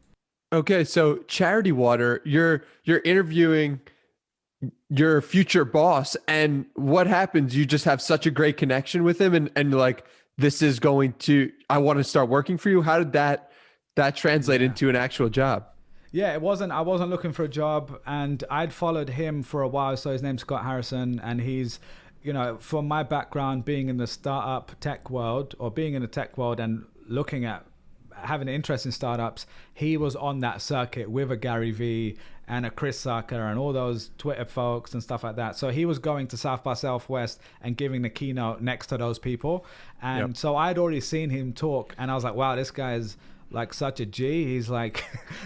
Okay. So Charity Water, you're interviewing your future boss, and what happens? You just have such a great connection with him, and like, this is I want to start working for you. How did that translate into an actual job? Yeah, I wasn't looking for a job, and I'd followed him for a while. So his name's Scott Harrison, and he's, you know, from my background being in the startup tech world, or being in the tech world and looking at having an interest in startups, he was on that circuit with a Garyvee and a Chris Sacca and all those Twitter folks and stuff like that. So he was going to South by Southwest and giving the keynote next to those people. And so I'd already seen him talk, and I was like, wow, this guy's like such a G. He's like,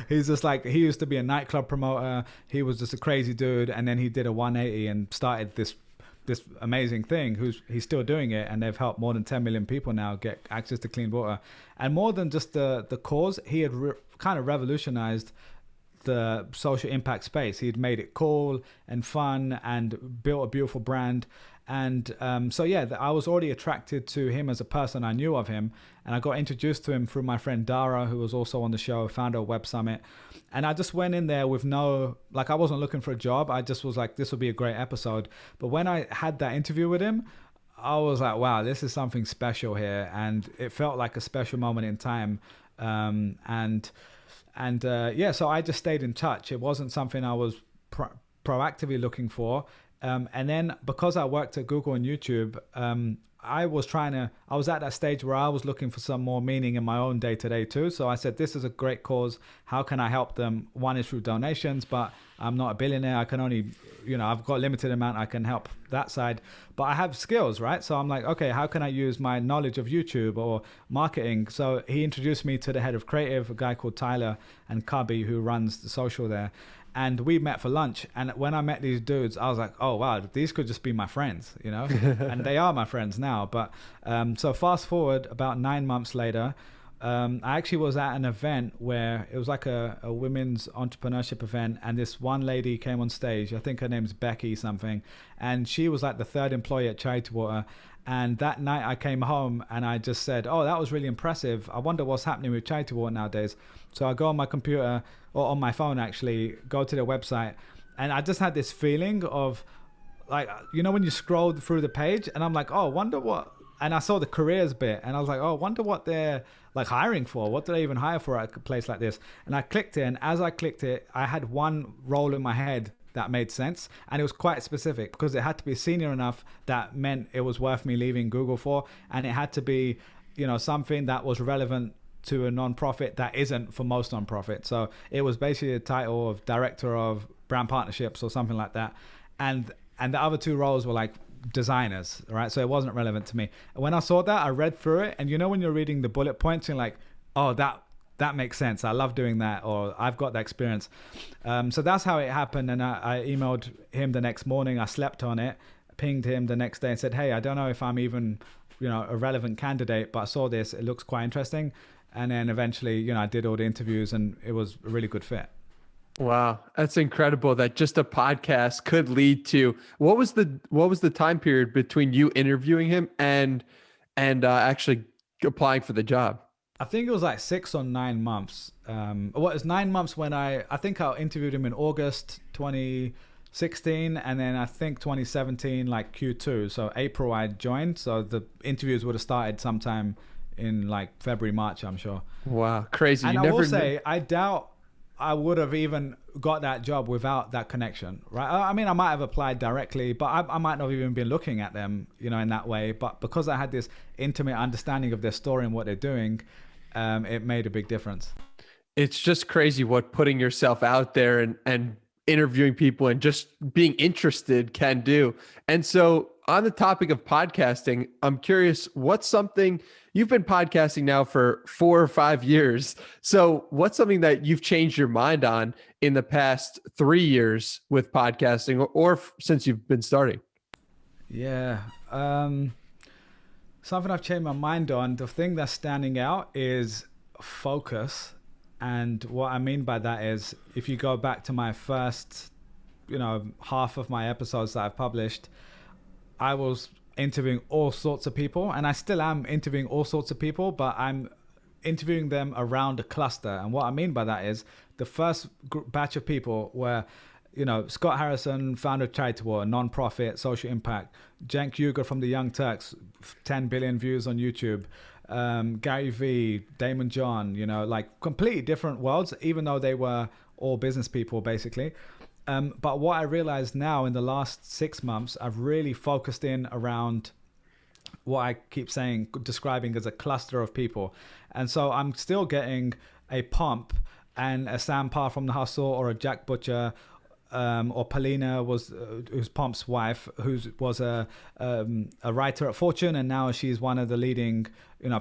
he's just like, he used to be a nightclub promoter. He was just a crazy dude. And then he did a 180 and started this amazing thing. He's still doing it, and they've helped more than 10 million people now get access to clean water. And more than just the cause, he had kind of revolutionized the social impact space. He'd made it cool and fun and built a beautiful brand. And so yeah, I was already attracted to him as a person. I knew of him, and I got introduced to him through my friend Dara, who was also on the show, founder of Web Summit. And I just went in there with I wasn't looking for a job. I just was like, this will be a great episode. But when I had that interview with him, I was like, wow, this is something special here. And it felt like a special moment in time. So I just stayed in touch. It wasn't something I was proactively looking for. And then because I worked at Google and YouTube, I was at that stage where I was looking for some more meaning in my own day to day too. So I said, this is a great cause. How can I help them? One is through donations, but I'm not a billionaire. I can only, I've got a limited amount I can help that side, but I have skills, right? So I'm like, okay, how can I use my knowledge of YouTube or marketing? So he introduced me to the head of creative, a guy called Tyler and Cubby, who runs the social there. And we met for lunch. And when I met these dudes, I was like, oh, wow, these could just be my friends, and they are my friends now. But so fast forward about 9 months later, I actually was at an event where it was like a women's entrepreneurship event. And this one lady came on stage. I think her name's Becky something. And she was like the third employee at Charity Water. And that night I came home and I just said, oh, that was really impressive. I wonder what's happening with Charity Water nowadays. So I go on my computer, or on my phone actually, go to their website. And I just had this feeling of like, when you scroll through the page and I'm like, oh, wonder what. And I saw the careers bit and I was like, oh, wonder what they're like hiring for. What do they even hire for at a place like this? And I clicked it. And as I clicked it, I had one role in my head that made sense, and it was quite specific because it had to be senior enough that meant it was worth me leaving Google for, and it had to be something that was relevant to a non-profit that isn't for most non-profits. So it was basically a title of director of brand partnerships or something like that, and the other two roles were like designers, right? So it wasn't relevant to me. And when I saw that, I read through it, and when you're reading the bullet points, you're like, oh, that makes sense. I love doing that, or I've got that experience. So that's how it happened. And I emailed him the next morning. I slept on it, pinged him the next day and said, hey, I don't know if I'm even, a relevant candidate, but I saw this. It looks quite interesting. And then eventually, I did all the interviews and it was a really good fit. Wow. That's incredible that just a podcast could lead to, what was the time period between you interviewing him and actually applying for the job? I think it was like 6 or 9 months. It was 9 months when I think I interviewed him in August 2016, and then I think 2017, like Q2. So April I joined. So the interviews would have started sometime in like February, March, I'm sure. Wow, crazy. And I will say, I doubt I would have even got that job without that connection, right? I mean, I might have applied directly, but I might not have even been looking at them, in that way. But because I had this intimate understanding of their story and what they're doing, it made a big difference. It's just crazy what putting yourself out there and interviewing people and just being interested can do. And so on the topic of podcasting, I'm curious, what's something you've been podcasting now for 4 or 5 years. So what's something that you've changed your mind on in the past 3 years with podcasting or since you've been starting? Yeah. Something I've changed my mind on, the thing that's standing out is focus. And what I mean by that is, if you go back to my first, half of my episodes that I've published, I was interviewing all sorts of people, and I still am interviewing all sorts of people, but I'm interviewing them around a cluster. And what I mean by that is the first batch of people were, Scott Harrison, founder of Charity Water, non-profit, social impact. Cenk Uygur from the Young Turks, 10 billion views on YouTube. Garyvee, Daymond John, like completely different worlds, even though they were all business people, basically. But what I realized now in the last 6 months, I've really focused in around what I keep saying, describing as a cluster of people. And so I'm still getting a Pomp and a Sam Parr from The Hustle, or a Jack Butcher, or Paulina who's Pomp's wife, who was a writer at Fortune, and now she's one of the leading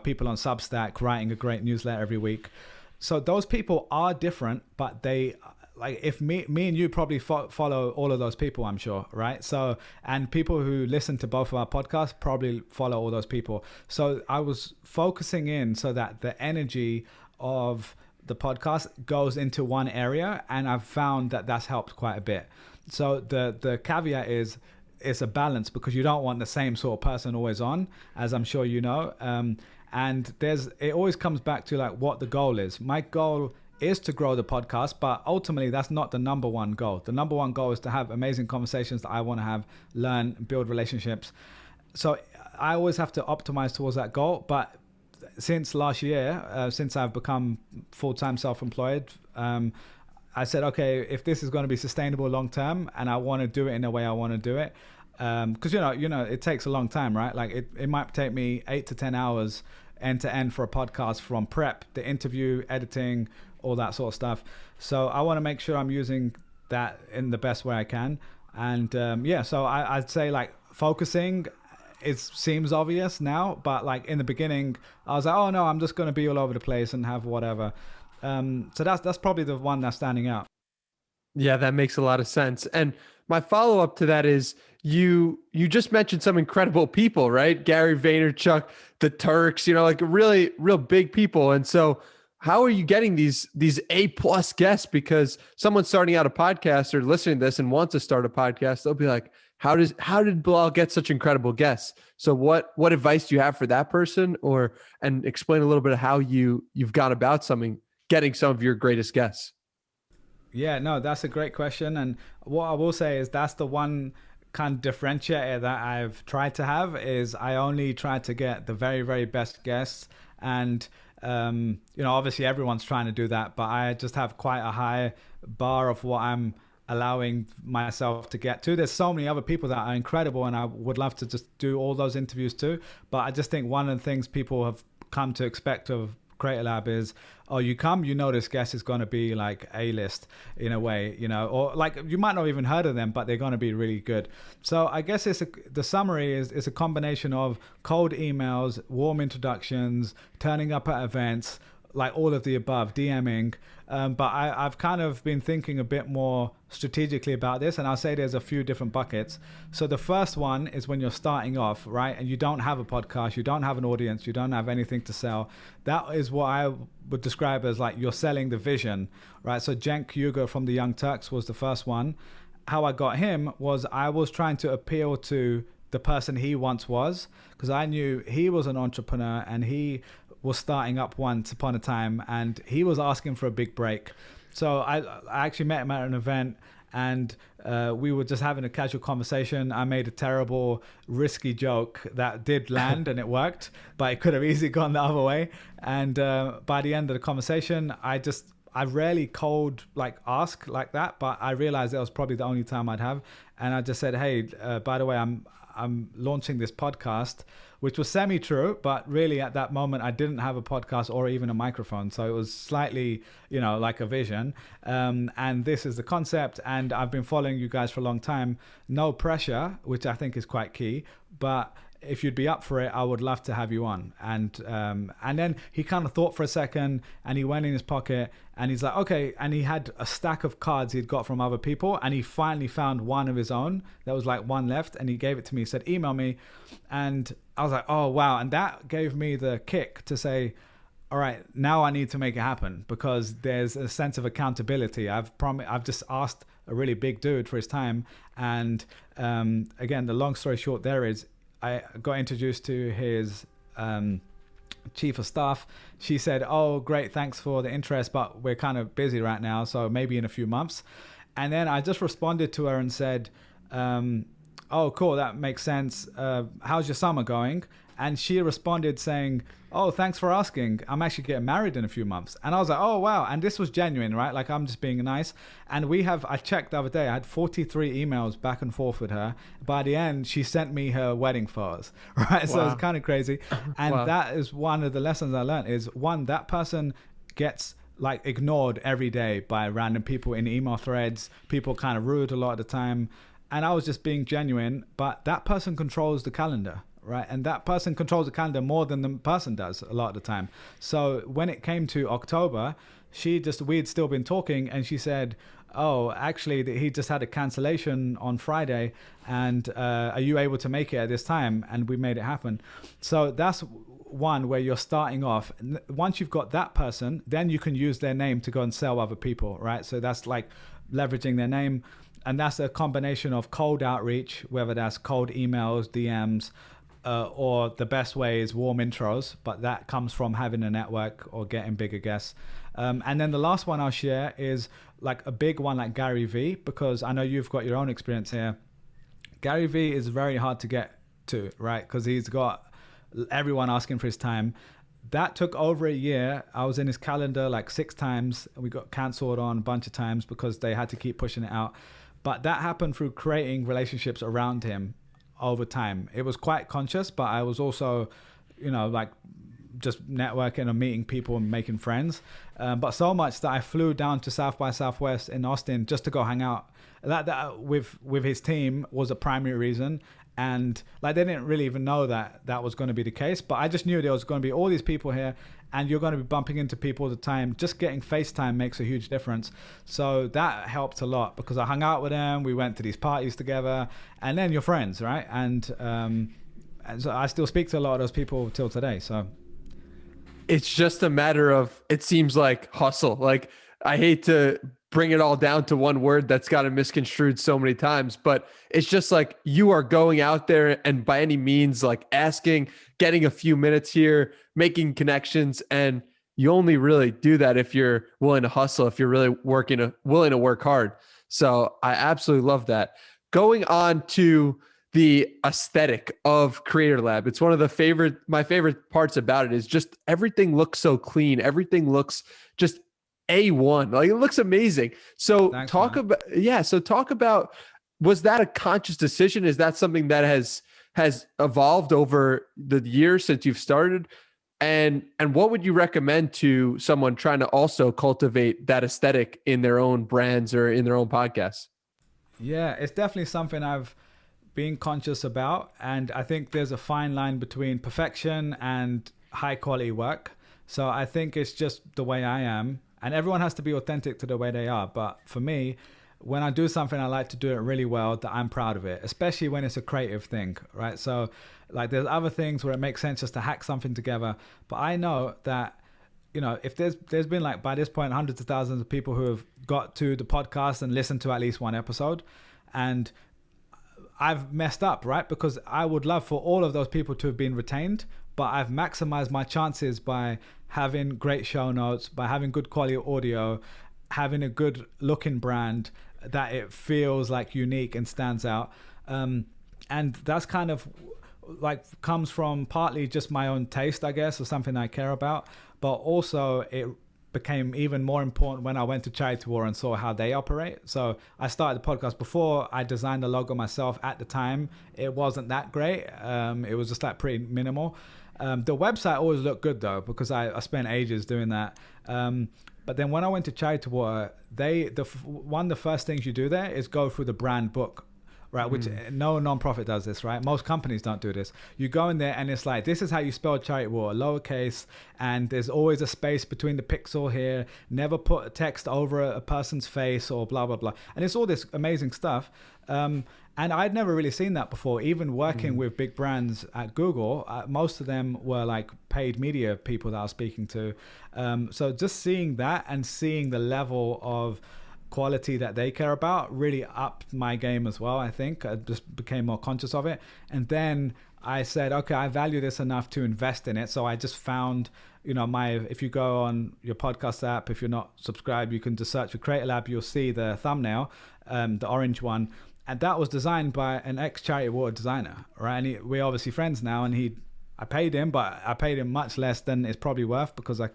people on Substack, writing a great newsletter every week. So those people are different, but they, like, if me and you probably follow all of those people, I'm sure, right? So, and people who listen to both of our podcasts probably follow all those people. So I was focusing in so that the energy of the podcast goes into one area, and I've found that that's helped quite a bit. So the caveat is it's a balance, because you don't want the same sort of person always on, as I'm sure you know. And it always comes back to like what the goal is. My goal is to grow the podcast, but ultimately that's not the number one goal. The number one goal is to have amazing conversations that I want to have, learn, build relationships. So I always have to optimize towards that goal. But since last year, since I've become full-time self-employed, I said, okay, if this is going to be sustainable long-term and I want to do it in the way I want to do it, because it takes a long time, right? Like it might take me 8 to 10 hours end to end for a podcast, from prep, the interview, editing, all that sort of stuff. So I want to make sure I'm using that in the best way I can. And so I'd say like focusing, it seems obvious now, but like in the beginning I was like, oh no, I'm just going to be all over the place and have whatever. So that's probably the one that's standing out. Yeah, that makes a lot of sense. And my follow-up to that is you just mentioned some incredible people, right? Gary Vaynerchuk, the Turks, like really real big people. And so how are you getting these A+ guests? Because someone starting out a podcast or listening to this and wants to start a podcast, they'll be like, how did Bilal get such incredible guests? So what advice do you have for that person, and explain a little bit of how you've gone about getting some of your greatest guests? Yeah, no, that's a great question. And what I will say is that's the one kind of differentiator that I've tried to have, is I only try to get the very, very best guests. And, obviously everyone's trying to do that, but I just have quite a high bar of what I'm allowing myself to get to. There's so many other people that are incredible, and I would love to just do all those interviews too. But I just think one of the things people have come to expect of Creator Lab is, this guest is going to be like A-list in a way, or like you might not even heard of them, but they're going to be really good. So I guess the summary is a combination of cold emails, warm introductions, turning up at events, like all of the above, DMing. But I've kind of been thinking a bit more strategically about this, and I'll say there's a few different buckets. So the first one is when you're starting off, right? And you don't have a podcast, you don't have an audience, you don't have anything to sell. That is what I would describe as like you're selling the vision, right? So Cenk Uygur from the Young Turks was the first one. How I got him was I was trying to appeal to the person he once was, because I knew he was an entrepreneur and he was starting up once upon a time, and he was asking for a big break. So I actually met him at an event, and we were just having a casual conversation. I made a terrible, risky joke that did land and it worked, but it could have easily gone the other way. And by the end of the conversation, I rarely cold ask like that, but I realized that was probably the only time I'd have. And I just said, hey, by the way, I'm launching this podcast, which was semi-true, but really at that moment I didn't have a podcast or even a microphone. So it was slightly, like a vision. And this is the concept. And I've been following you guys for a long time. No pressure, which I think is quite key. But if you'd be up for it, I would love to have you on. And then he kind of thought for a second, and he went in his pocket and he's like, okay. And he had a stack of cards he'd got from other people, and he finally found one of his own. There was like one left, and he gave it to me. He said, email me. And I was like, oh, wow. And that gave me the kick to say, all right, now I need to make it happen, because there's a sense of accountability. I've just asked a really big dude for his time. And again, the long story short there is, I got introduced to his chief of staff. She said, oh, great, thanks for the interest, but we're kind of busy right now, so maybe in a few months. And then I just responded to her and said, oh, cool, that makes sense. How's your summer going? And she responded saying, oh, thanks for asking. I'm actually getting married in a few months. And I was like, oh, wow. And this was genuine, right? Like, I'm just being nice. And I checked the other day, I had 43 emails back and forth with her. By the end, she sent me her wedding photos, right? Wow. So it's kind of crazy. And wow. That is one of the lessons I learned is, one, that person gets ignored every day by random people in email threads. People kind of rude a lot of the time. And I was just being genuine, but that person controls the calendar. Right. And that person controls the calendar more than the person does a lot of the time. So when it came to October, we'd still been talking, and she said, oh, actually, he just had a cancellation on Friday, and are you able to make it at this time? And we made it happen. So that's one where you're starting off. Once you've got that person, then you can use their name to go and sell other people. Right. So that's like leveraging their name. And that's a combination of cold outreach, whether that's cold emails, DMs, or the best way is warm intros, but that comes from having a network or getting bigger guests. And then the last one I'll share is like a big one like Garyvee, because I know you've got your own experience here. Garyvee is very hard to get to, right? Because he's got everyone asking for his time. That took over a year. I was in his calendar like 6 times. We got canceled on a bunch of times because they had to keep pushing it out. But that happened through creating relationships around him. over time. It was quite conscious, but I was also, like just networking and meeting people and making friends. But so much that I flew down to South by Southwest in Austin just to go hang out. That with his team was a primary reason. And like they didn't really even know that was going to be the case, but I just knew there was going to be all these people here, and you're going to be bumping into people all the time. Just getting FaceTime makes a huge difference. So that helped a lot because I hung out with them. We went to these parties together, and then you're friends, right? And so I still speak to a lot of those people till today. So it's just a matter of, it seems like, hustle. Like, I hate to bring it all down to one word that's gotten misconstrued so many times, but it's just like you are going out there and by any means, like asking, getting a few minutes here, making connections. And you only really do that if you're willing to hustle, if you're really willing to work hard. So I absolutely love that. Going on to the aesthetic of Creator Lab. It's one of my favorite parts about it is just everything looks so clean. Everything looks just A1. Like, it looks amazing. So Thanks, talk man. about, was that a conscious decision? Is that something that has evolved over the years since you've started? And what would you recommend to someone trying to also cultivate that aesthetic in their own brands or in their own podcasts? Yeah, it's definitely something I've been conscious about. And I think there's a fine line between perfection and high quality work. So I think it's just the way I am. And everyone has to be authentic to the way they are. But for me, when I do something, I like to do it really well, that I'm proud of it, especially when it's a creative thing, right? So like there's other things where it makes sense just to hack something together. But I know that, if there's been like by this point, hundreds of thousands of people who have got to the podcast and listened to at least one episode, and I've messed up, right? Because I would love for all of those people to have been retained, but I've maximized my chances by having great show notes, by having good quality audio, having a good looking brand that it feels like unique and stands out. And that's kind of like comes from partly just my own taste, I guess, or something I care about, but also it became even more important when I went to Charity War and saw how they operate. So I started the podcast before I designed the logo myself. At the time, it wasn't that great. It was just like pretty minimal. The website always looked good though, because I spent ages doing that. But then when I went to Charity War, one of the first things you do there is go through the brand book, right? Which no nonprofit does this, right? Most companies don't do this. You go in there and it's like, this is how you spell Charity War, lowercase, and there's always a space between the pixel here. Never put a text over a person's face or blah, blah, blah. And it's all this amazing stuff. And I'd never really seen that before. Even working with big brands at Google, most of them were like paid media people that I was speaking to. So just seeing that and seeing the level of quality that they care about really upped my game as well, I think. I just became more conscious of it. And then I said, okay, I value this enough to invest in it. So I just found, if you go on your podcast app, if you're not subscribed, you can just search for Creator Lab. You'll see the thumbnail, the orange one. And that was designed by an ex-Charity Award designer, right? And we're obviously friends now, and I paid him, but I paid him much less than it's probably worth because I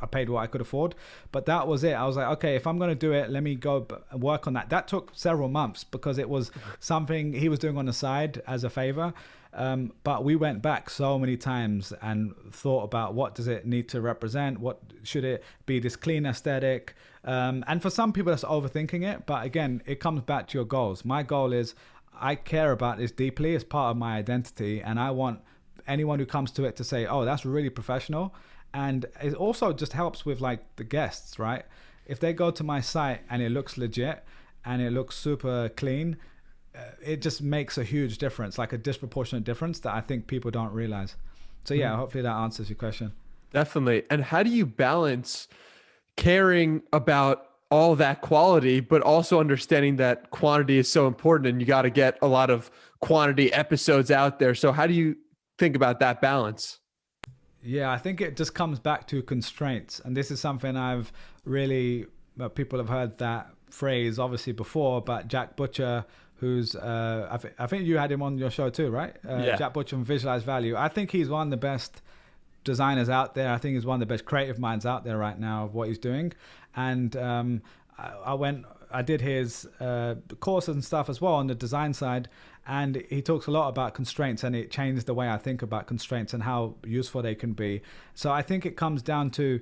paid what I could afford. But that was it. I was like, okay, if I'm going to do it, let me go work on that. That took several months because it was something he was doing on the side as a favor. But we went back so many times and thought about what does it need to represent? What should it be, this clean aesthetic? And for some people that's overthinking it. But again, it comes back to your goals. My goal is I care about this deeply. It's part of my identity. And I want anyone who comes to it to say, oh, that's really professional. And it also just helps with like the guests, right? If they go to my site and it looks legit and it looks super clean, it just makes a huge difference, like a disproportionate difference that I think people don't realize. So yeah, hopefully that answers your question. Definitely. And how do you balance caring about all that quality, but also understanding that quantity is so important and you got to get a lot of quantity episodes out there? So how do you think about that balance? Yeah, I think it just comes back to constraints. And this is something I've really, people have heard that phrase obviously before, but Jack Butcher, who's, I think you had him on your show too, right? Yeah. Jack Butcher from Visualize Value. I think he's one of the best designers out there. I think he's one of the best creative minds out there right now of what he's doing. And I went I did his courses and stuff as well on the design side, and he talks a lot about constraints, and it changed the way I think about constraints and how useful they can be. So I think it comes down to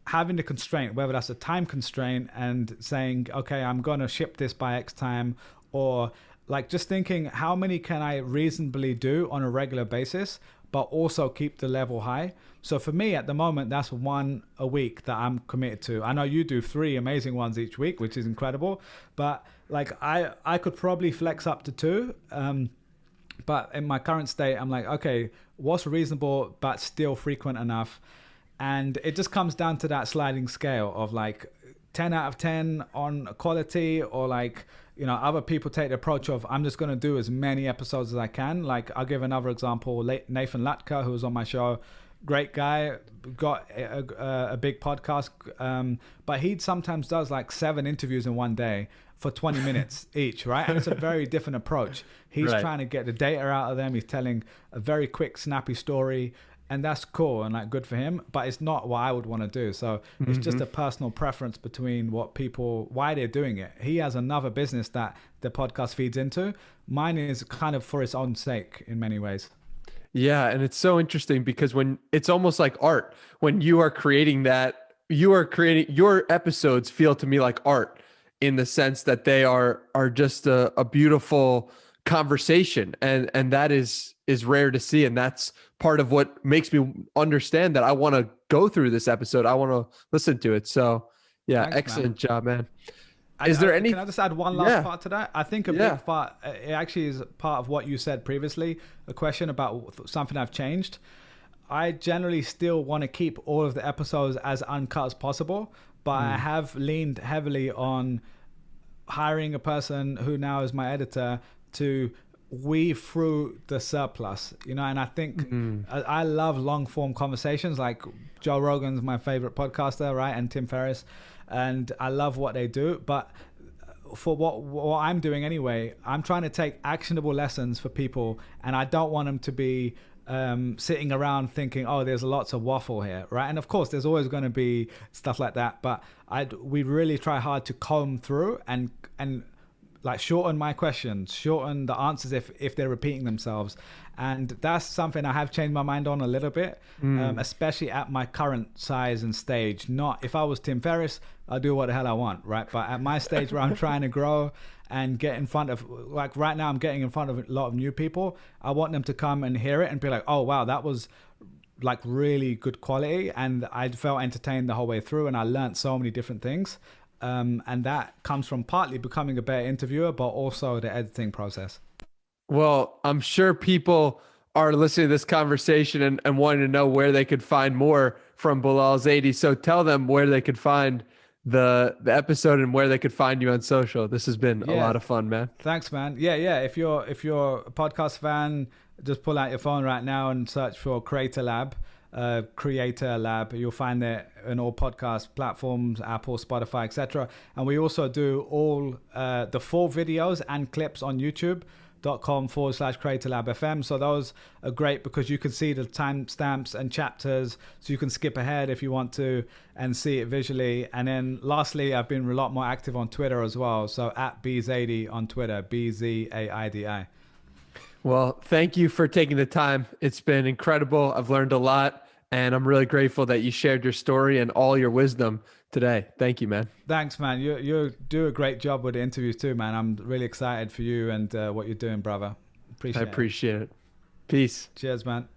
having the constraint, whether that's a time constraint and saying, okay, I'm going to ship this by X time, or like just thinking how many can I reasonably do on a regular basis, but also keep the level high. So for me at the moment, that's 1 a week that I'm committed to. I know you do 3 amazing ones each week, which is incredible, but like I could probably flex up to 2. But in my current state, I'm like, okay, what's reasonable but still frequent enough? And it just comes down to that sliding scale of like 10 out of 10 on quality, or like, you know, other people take the approach of I'm just going to do as many episodes as I can. Like I'll give another example, Nathan Latka, who was on my show, great guy, got a big podcast, but he sometimes does like 7 interviews in one day for 20 minutes each, right? And it's a very different approach. He's trying to get the data out of them. He's telling a very quick, snappy story. And that's cool and like good for him, but it's not what I would want to do. So it's just a personal preference between what people, why they're doing it. He has another business that the podcast feeds into. Mine is kind of for its own sake in many ways. Yeah. And it's so interesting because when it's almost like art, when you are creating that, you are creating, your episodes feel to me like art in the sense that they are just a beautiful conversation. And that is rare to see. And that's part of what makes me understand that I want to go through this episode. I want to listen to it. So yeah, thanks, excellent job, man. Can I just add one last part to that? I think a big part, it actually is part of what you said previously, a question about something I've changed. I generally still want to keep all of the episodes as uncut as possible, but I have leaned heavily on hiring a person who now is my editor to weave through the surplus, you know. And I think I love long form conversations. Like Joe Rogan's my favorite podcaster, right? And Tim Ferriss, and I love what they do. But for what I'm doing anyway, I'm trying to take actionable lessons for people, and I don't want them to be sitting around thinking, oh, there's lots of waffle here, right? And of course there's always going to be stuff like that, but we really try hard to comb through and like shorten my questions, shorten the answers if they're repeating themselves. And that's something I have changed my mind on a little bit, especially at my current size and stage. Not if I was Tim Ferriss, I'll do what the hell I want, right? But at my stage where I'm trying to grow and get in front of, like right now I'm getting in front of a lot of new people, I want them to come and hear it and be like, oh wow, that was like really good quality, and I felt entertained the whole way through, and I learned so many different things. And that comes from partly becoming a better interviewer, but also the editing process. Well, I'm sure people are listening to this conversation and wanting to know where they could find more from Bilal Zaidi. So tell them where they could find the episode and where they could find you on social. This has been a lot of fun, man. Thanks, man. Yeah. If you're a podcast fan, just pull out your phone right now and search for Creator Lab. You'll find it in all podcast platforms, Apple, Spotify, etc. And we also do all the full videos and clips on youtube.com/creatorlabfm. So those are great because you can see the timestamps and chapters, so you can skip ahead if you want to and see it visually. And then lastly, I've been a lot more active on Twitter as well, so at bzaidi on Twitter, BZAIDI. Well, thank you for taking the time. It's been incredible. I've learned a lot, and I'm really grateful that you shared your story and all your wisdom today. Thank you, man. Thanks, man. You do a great job with the interviews too, man. I'm really excited for you and what you're doing, brother. I appreciate it. Peace. Cheers, man.